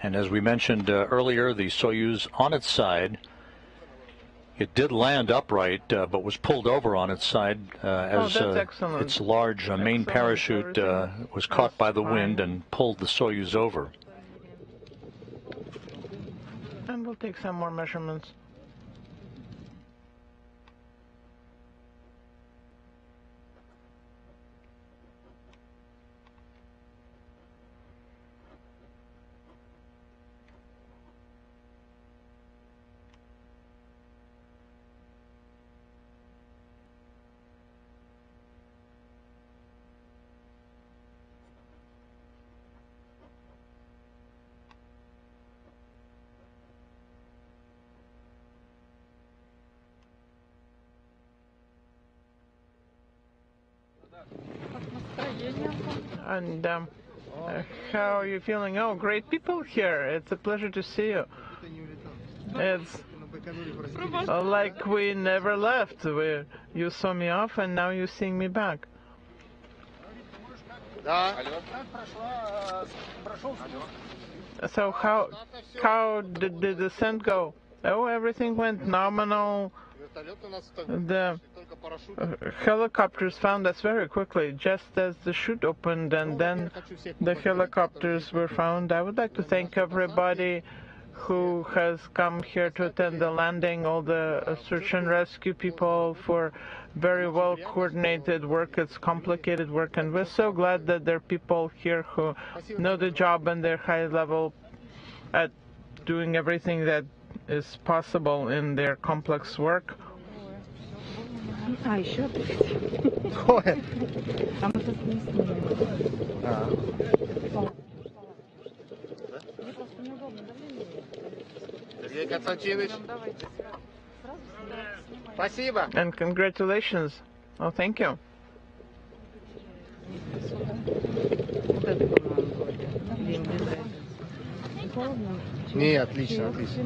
And as we mentioned earlier, the Soyuz on its side, it did land upright, but was pulled over on its side as its large main parachute was caught by the wind and pulled the Soyuz over. And we'll take some more measurements. And how are you feeling? Oh, great people here. It's a pleasure to see you. It's like we never left. You saw me off and now you're seeing me back. So how did the descent go? Oh, everything went nominal. The helicopters found us very quickly, just as the chute opened, and then the helicopters were found. I would like to thank everybody who has come here to attend the landing, all the search and rescue people for very well coordinated work. It's complicated work, and we're so glad that there are people here who know the job and they're high level at doing everything that is possible in their complex work. Еще. And congratulations. Oh, thank you. Не, отлично, отлично.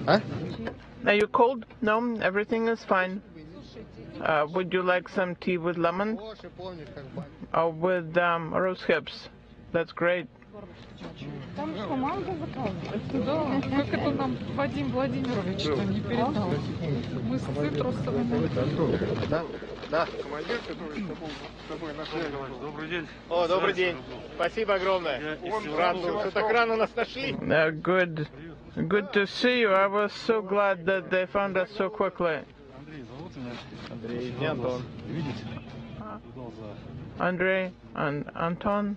А? Are you cold? No, everything is fine. Would you like some tea with lemon? Or with rose hips? That's great. Там что, манго заказывать? Да, как это нам Вадим Владимирович не передал. Мы с цитрусовыми. Да, командир, который с тобой на связи. Добрый день. О, добрый день. Спасибо огромное. Рад, что так рано нас нашли. Good to see you. I was so glad that they found us so quickly. Андрей и Антон. Andrei and Anton.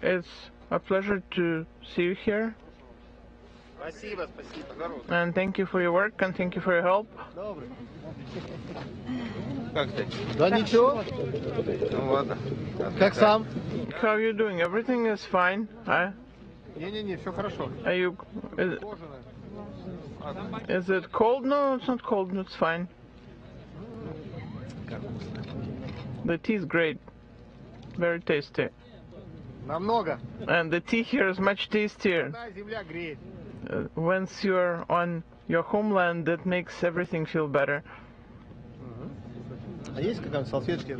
It's a pleasure to see you here. Спасибо, спасибо. And thank you for your work and thank you for your help. Как ты? Да ничего. Ну ладно. Как сам? How are you doing? Everything is fine. Не-не-не, все хорошо. Are you? Is it cold? No, it's not cold. It's fine. The tea is great. Very tasty. Намного. And the tea here is much tastier. Земля греет. Once you're on your homeland, that makes everything feel better. А есть какая-то салфетки?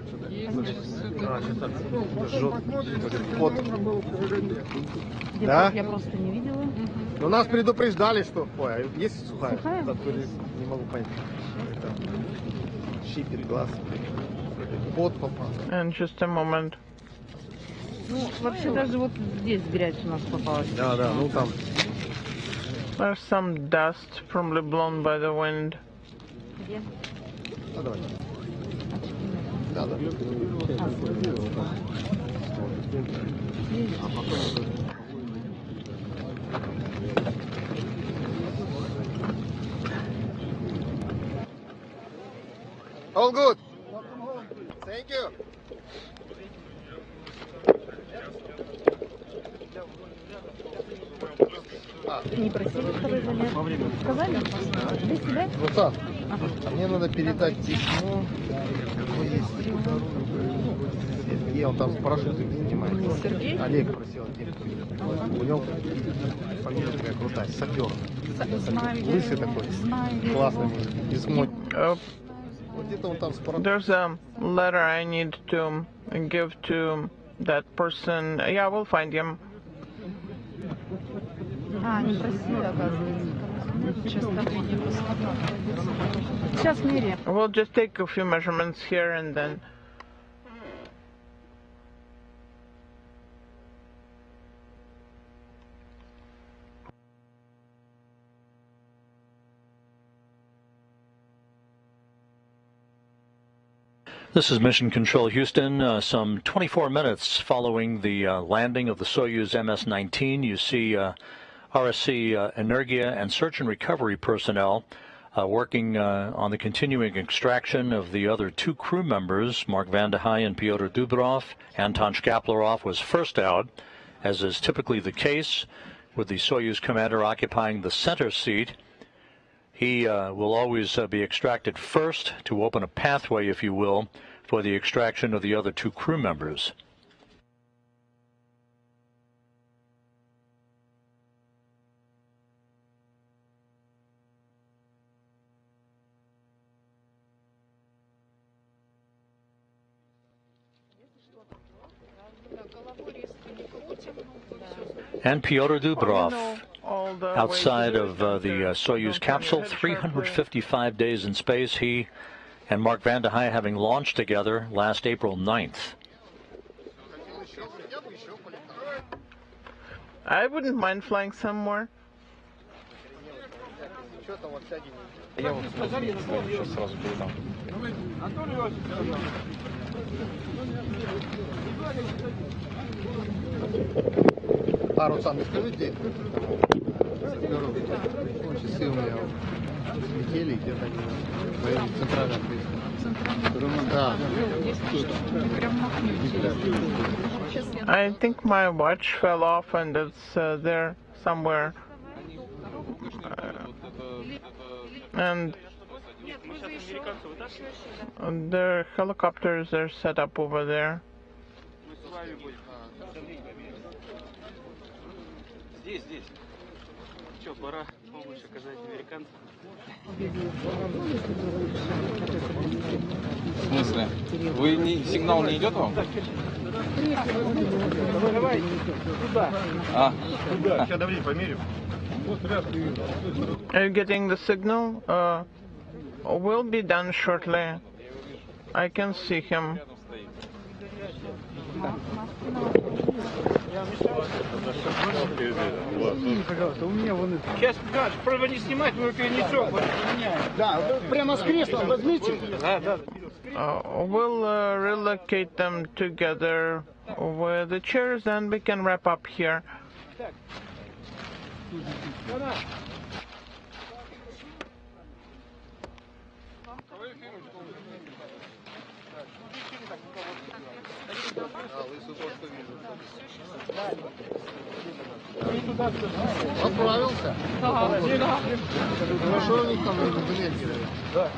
Вот. Да? Я просто не видела. Но нас предупреждали, что... Ой, а есть сухая? Не могу понять. Щипит глаз. Пот попал. And just a moment. Ну, вообще даже вот здесь грязь у нас попалась. Да, да, ну там. There's some dust probably blown by the wind. Где? А, давай. Да, да. All good. Thank Thank you. Не просили второй замер. Сказали? Для себя? Вот так. Мне надо передать письмо. Сергей, он там с парашютами занимается. Сергей? Олег просил денег. У него фамилия такая крутая, сапер. Лысый такой. Классный письмо. Вот где-то он там с парашютами. There's a letter I need to give to that person. Yeah, we'll find him. А, не просили, оказывается. Сейчас давление посмотрим. Сейчас меряем. We'll just take a few measurements here and then. This is Mission Control Houston. Some 24 minutes following the landing of the Soyuz MS-19, you see RSC Energia and search and recovery personnel working on the continuing extraction of the other two crew members, Mark Vande Hei and Pyotr Dubrov. Anton Shkaplerov was first out, as is typically the case, with the Soyuz commander occupying the center seat. He will always be extracted first to open a pathway, if you will, for the extraction of the other two crew members. And Pyotr Dubrov, outside of the Soyuz capsule, 355 days in space. He and Mark Vande Hei having launched together last April 9th. I wouldn't mind flying somewhere. А, Руслан, не скажите, часы у меня летели где-то в районе центрального поезда. Да. I think my watch fell off and it's there somewhere. And the helicopters are set up over there. Здесь. Что, пора помощь оказать американцам? В смысле? Сигнал не идет вам? Давай туда. Туда. Сейчас давление померим. Are you getting the signal? Will be done shortly. I can see him. Пожалуйста, у меня вон это. Сейчас, просьба не снимать, мы перенесем. Да, прямо с креслом возьмите. Да. We'll relocate them together with the chairs and we can wrap up here. Отправился? Хорошо у них там документы. Да.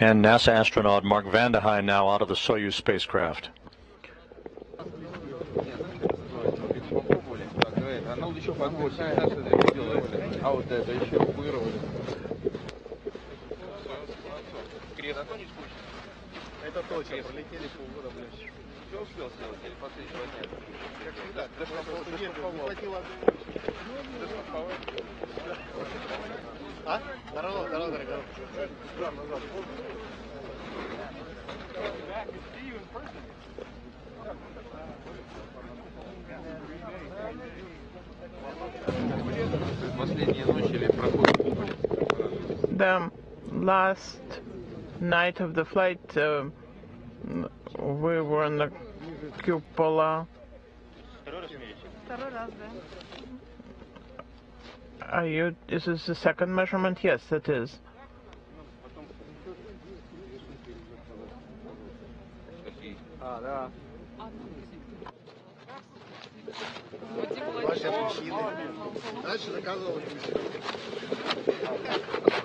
And NASA astronaut Mark Vande Hei now out of the Soyuz spacecraft. Это точно, пролетели полгода, блядь. Все успел сделать, или последние 2 дня? Как всегда, не хватило. А? Здорово, дорогой. The last night of the flight, we were in the cupola. Is this the second measurement? Yes, it is.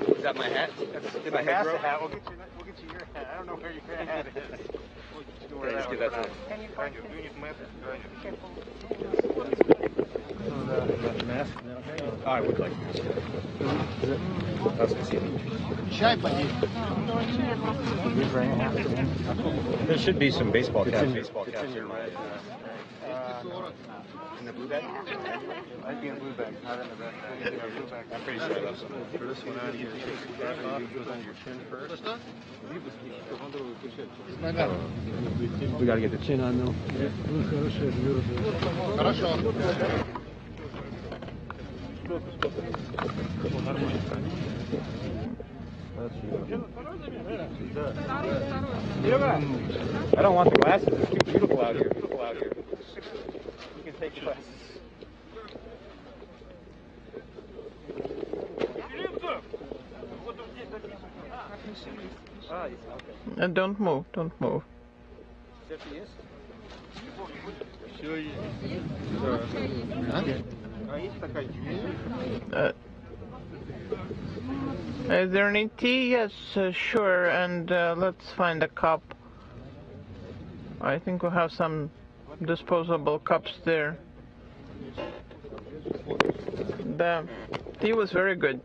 Is that my hat? Did my hat grow? We'll get you your hat. I don't know where your hat is. Okay, let's give that to him. I would like There should be some baseball caps. Here, right? In the blue bag? I'd be in blue bag, not in the red bag. I'm pretty sure that's For this one out here, take that off. It goes on your chin first. We gotta get the chin on though. Хорошо. I don't want the glasses. It's too beautiful out here. You can take glasses. And don't move, don't move. Is there any tea? Yes, sure. And let's find a cup. I think we'll have some disposable cups there. The tea was very good.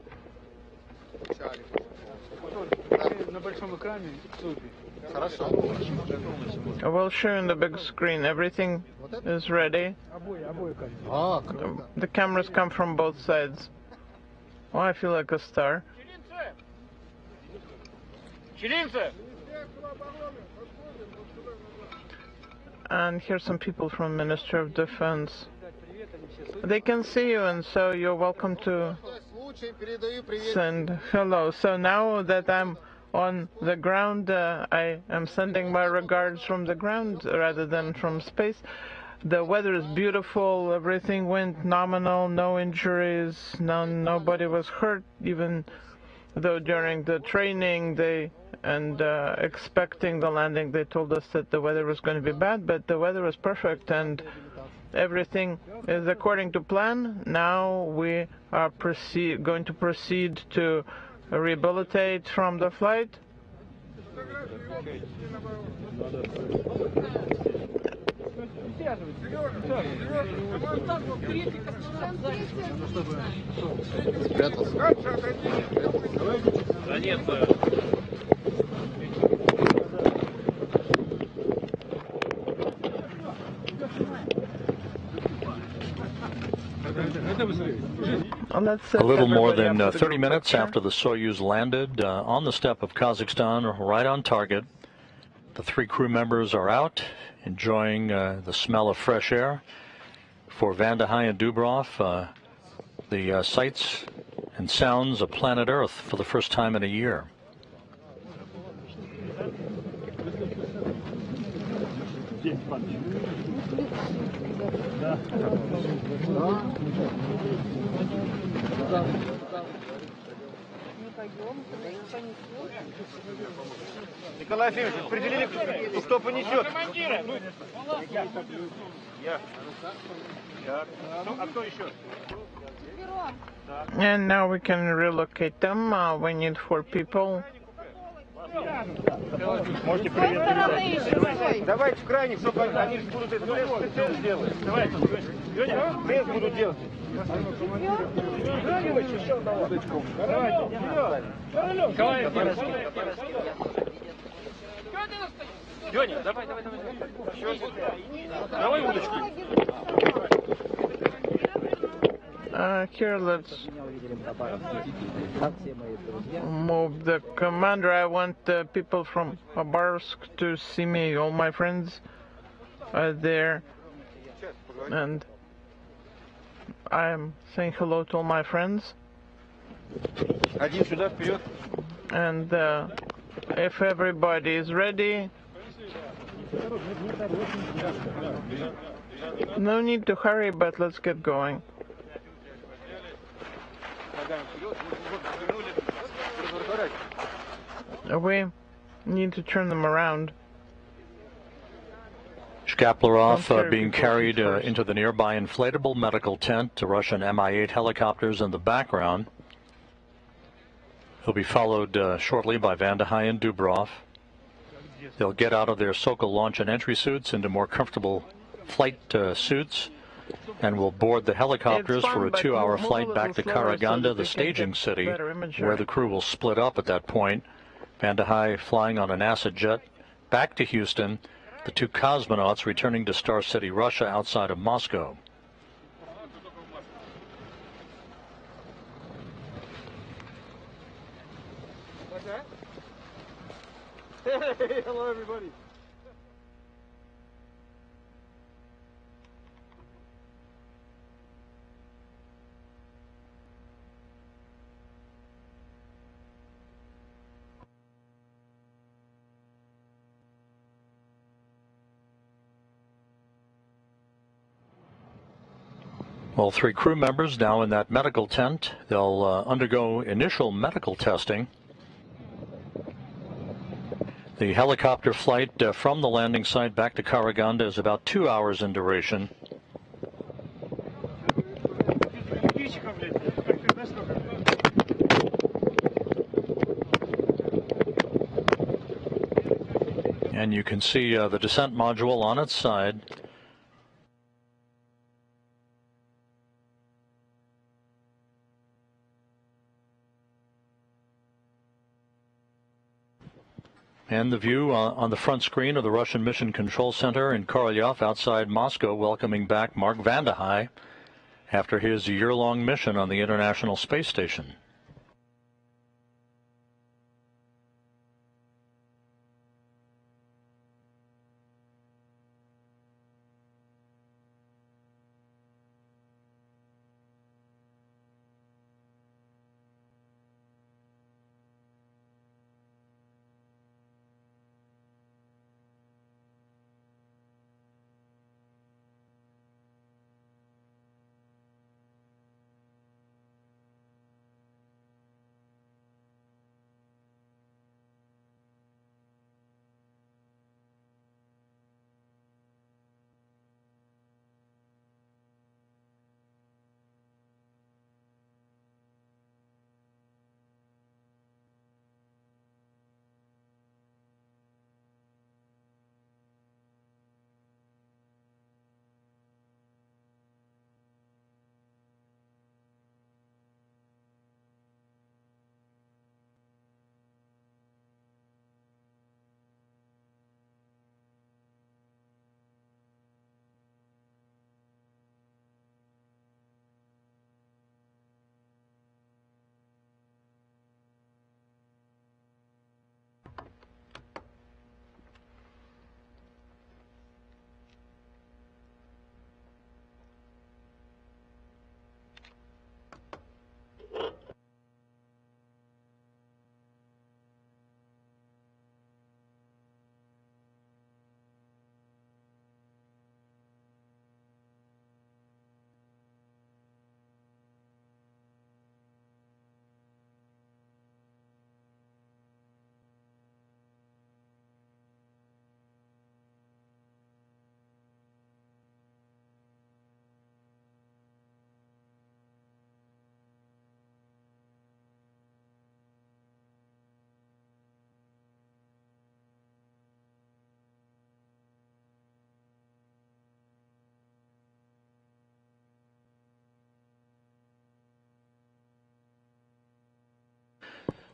We'll show on the big screen. Everything is ready. The cameras come from both sides. Oh, I feel like a star. And here's some people from Ministry of Defense. They can see you, and so you're welcome to send hello. So now that I'm on the ground, I am sending my regards from the ground rather than from space. The weather is beautiful, everything went nominal, no injuries, nobody was hurt, even though during the training expecting the landing, they told us that the weather was going to be bad, but the weather was perfect and everything is according to plan. Now we are going to proceed to rehabilitate from the flight. A little more than 30 minutes after the Soyuz landed on the steppe of Kazakhstan, right on target, the three crew members are out enjoying the smell of fresh air. For Vande Hei and Dubrov, the sights and sounds of planet Earth for the first time in a year. Николай Ефимович, определили, кто понесет. А кто еще? And now we can relocate them. We need 4 people. Можете привет. Давайте в крайних, чтобы они будут это тест сделать. Давайте, Леня, тест будут делать. Леня, давай. Давай удочку. Here, let's move the commander. I want the people from Khabarovsk to see me, all my friends. there, and I'm saying hello to all my friends. And if everybody is ready, no need to hurry, but let's get going. We need to turn them around. Shkaplerov being carried into the nearby inflatable medical tent to Russian Mi-8 helicopters in the background. He'll be followed shortly by Vande Hei and Dubrov. They'll get out of their Sokol launch and entry suits into more comfortable flight suits and will board the helicopters for a 2-hour flight back to Karaganda, the staging city, where the crew will split up at that point. Vande Hei flying on a NASA jet back to Houston, the 2 cosmonauts returning to Star City, Russia, outside of Moscow. What's that? Hey, hello everybody. Well, 3 crew members now in that medical tent. They'll undergo initial medical testing. The helicopter flight from the landing site back to Karaganda is about 2 hours in duration. And you can see the descent module on its side. And the view on the front screen of the Russian Mission Control Center in Korolyov outside Moscow, welcoming back Mark Vande Hei after his year-long mission on the International Space Station.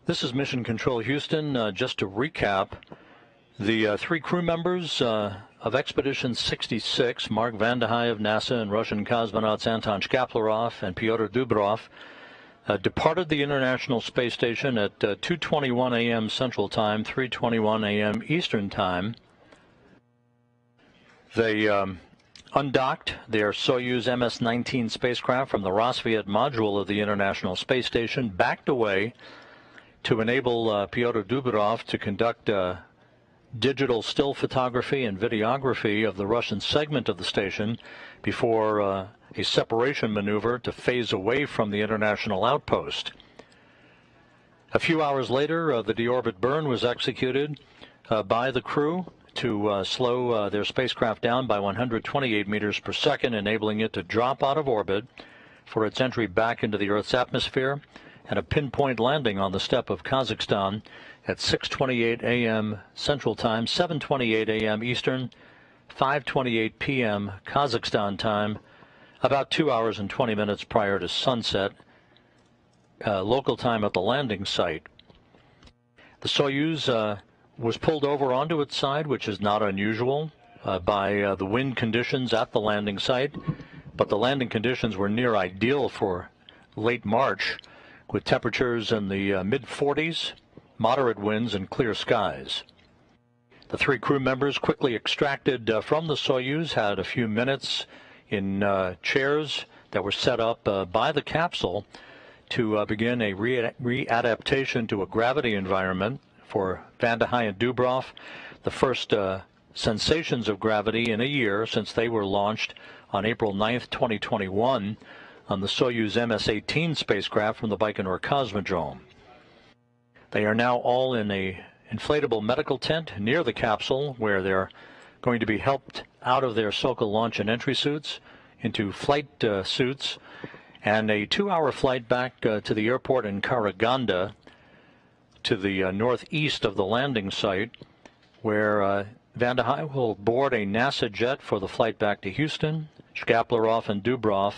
This is Mission Control Houston. Just to recap, the 3 crew members of Expedition 66, Mark Vande Hei of NASA and Russian cosmonauts Anton Shkaplerov and Pyotr Dubrov, departed the International Space Station at 2:21 a.m. Central Time, 3:21 a.m. Eastern Time. They undocked their Soyuz MS-19 spacecraft from the Roscosmos module of the International Space Station, backed away to enable Pyotr Dubrov to conduct digital still photography and videography of the Russian segment of the station before a separation maneuver to phase away from the international outpost. A few hours later, the deorbit burn was executed by the crew to slow their spacecraft down by 128 meters per second, enabling it to drop out of orbit for its entry back into the Earth's atmosphere and a pinpoint landing on the steppe of Kazakhstan at 6:28 a.m. Central Time, 7:28 a.m. Eastern, 5:28 p.m. Kazakhstan time, about 2 hours and 20 minutes prior to sunset, local time at the landing site. The Soyuz was pulled over onto its side, which is not unusual, by the wind conditions at the landing site, but the landing conditions were near ideal for late March, with temperatures in the mid-40s, moderate winds, and clear skies. The three crew members quickly extracted from the Soyuz, had a few minutes in chairs that were set up by the capsule to begin a readaptation to a gravity environment. For Vande Hei and Dubrov, the first sensations of gravity in a year since they were launched on April 9th, 2021 on the Soyuz MS-18 spacecraft from the Baikonur Cosmodrome. They are now all in a inflatable medical tent near the capsule, where they're going to be helped out of their Sokol launch and entry suits into flight suits, and a 2-hour flight back to the airport in Karaganda, to the northeast of the landing site, where Vande Hei will board a NASA jet for the flight back to Houston. Shkaplerov and Dubrov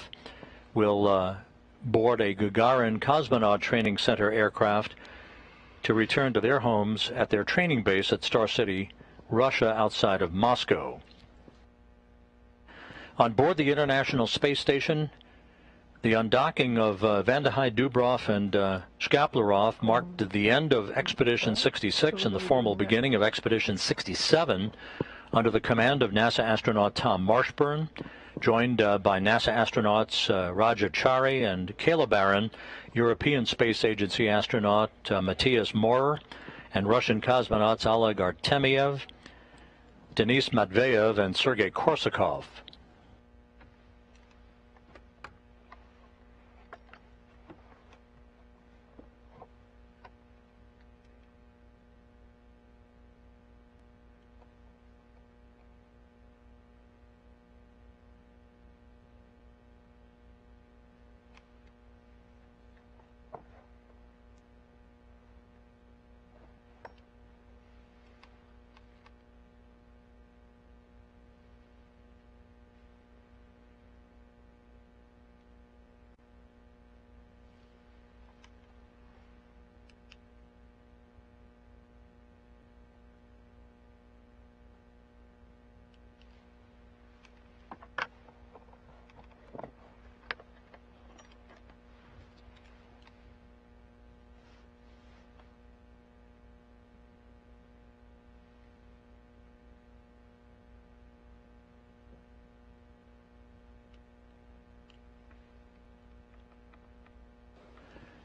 will board a Gagarin Cosmonaut Training Center aircraft to return to their homes at their training base at Star City, Russia, outside of Moscow. On board the International Space Station, the undocking of Vande Hei, Dubrov, and Shkaplerov marked the end of Expedition 66 and the formal beginning of Expedition 67 under the command of NASA astronaut Tom Marshburn, joined by NASA astronauts Raja Chari and Kayla Barron, European Space Agency astronaut Matthias Maurer, and Russian cosmonauts Oleg Artemiev, Denis Matveyev, and Sergei Korsakov.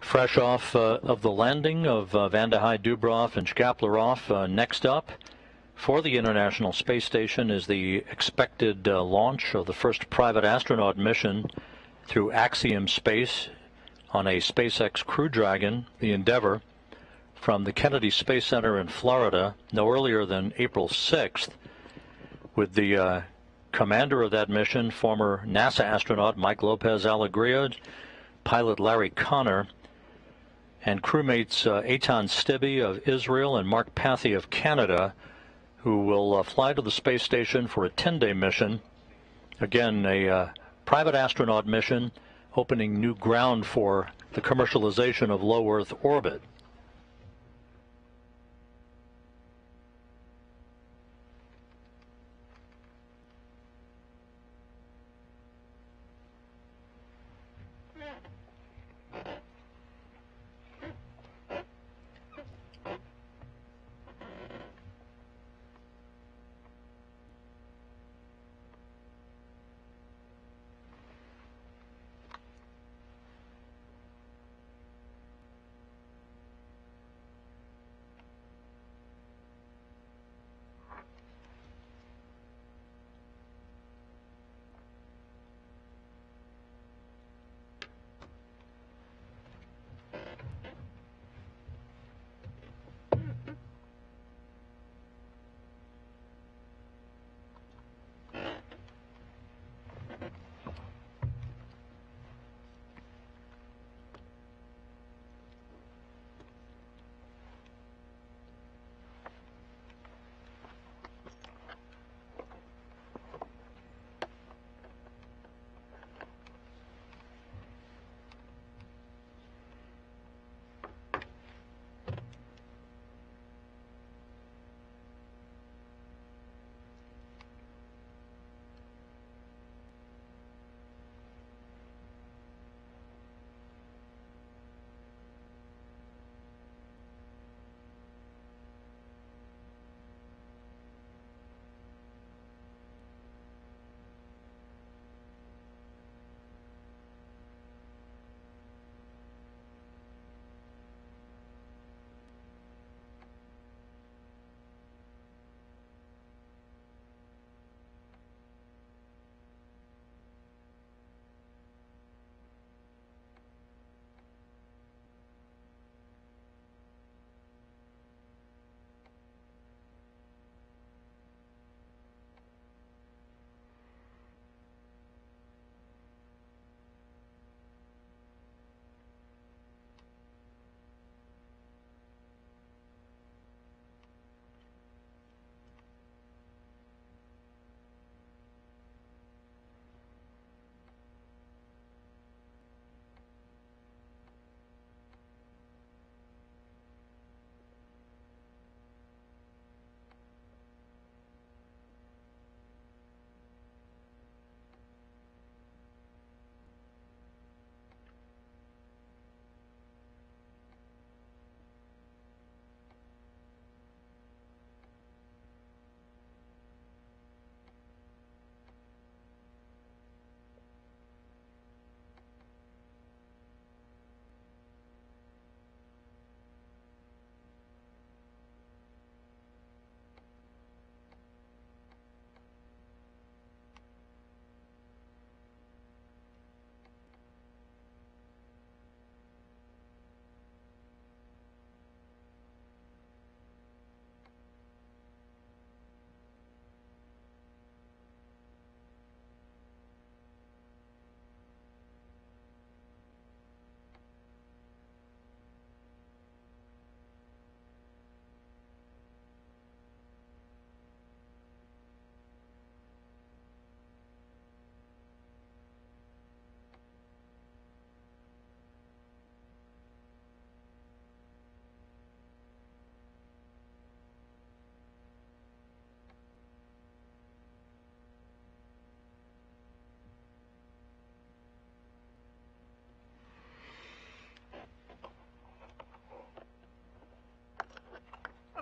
Fresh off of the landing of Vande Hei, Dubrov, and Shkaplerov, next up for the International Space Station is the expected launch of the first private astronaut mission through Axiom Space on a SpaceX Crew Dragon, the Endeavour, from the Kennedy Space Center in Florida no earlier than April 6th, with the commander of that mission, former NASA astronaut Mike Lopez Alegria, pilot Larry Connor, and crewmates Eitan Stibbe of Israel and Mark Pathy of Canada, who will fly to the space station for a 10-day mission. Again, a private astronaut mission opening new ground for the commercialization of low Earth orbit.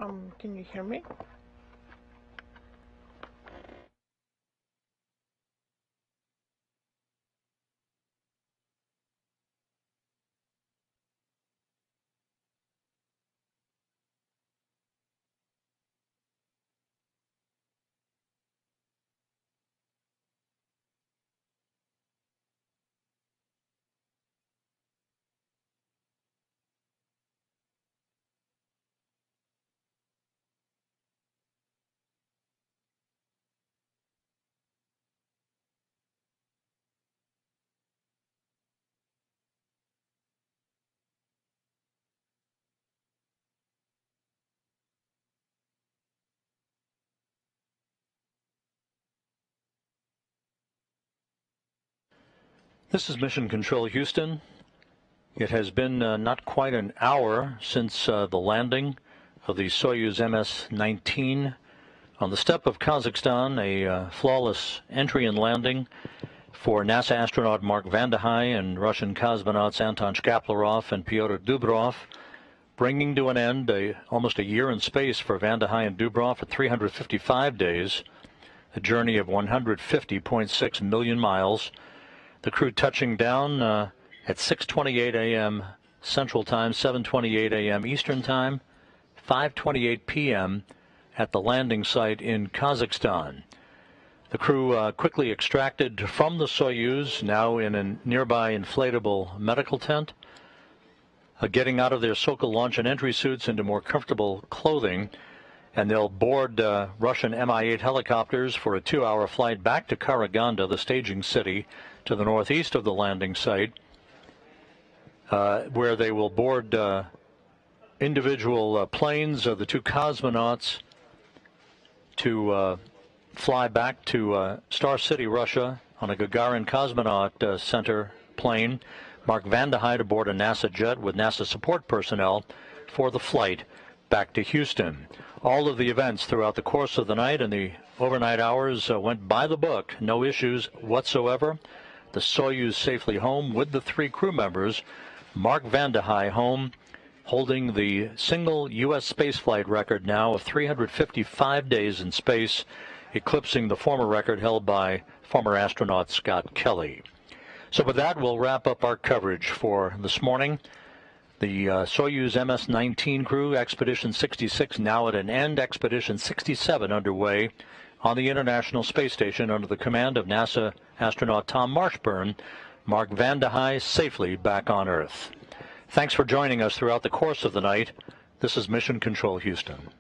Can you hear me? This is Mission Control Houston. It has been not quite an hour since the landing of the Soyuz MS-19 on the steppe of Kazakhstan, a flawless entry and landing for NASA astronaut Mark Vande Hei and Russian cosmonauts Anton Shkaplerov and Pyotr Dubrov, bringing to an end almost a year in space for Vande Hei and Dubrov at 355 days, a journey of 150.6 million miles. The crew touching down at 6:28 a.m. Central Time, 7:28 a.m. Eastern Time, 5:28 p.m. at the landing site in Kazakhstan. The crew quickly extracted from the Soyuz, now in a nearby inflatable medical tent, getting out of their Sokol launch and entry suits into more comfortable clothing, and they'll board Russian Mi-8 helicopters for a 2-hour flight back to Karaganda, the staging city, to the northeast of the landing site, where they will board individual planes of the two cosmonauts to fly back to Star City, Russia, on a Gagarin Cosmonaut Center plane. Mark Vande Hei to board a NASA jet with NASA support personnel for the flight back to Houston. All of the events throughout the course of the night and the overnight hours went by the book. No issues whatsoever. The Soyuz safely home with the 3 crew members. Mark Vande Hei home, holding the single U.S. spaceflight record now of 355 days in space, eclipsing the former record held by former astronaut Scott Kelly. So with that, we'll wrap up our coverage for this morning. The Soyuz MS-19 crew, Expedition 66 now at an end, Expedition 67 underway on the International Space Station under the command of NASA astronaut Tom Marshburn. Mark Vande Hei safely back on Earth. Thanks for joining us throughout the course of the night. This is Mission Control Houston.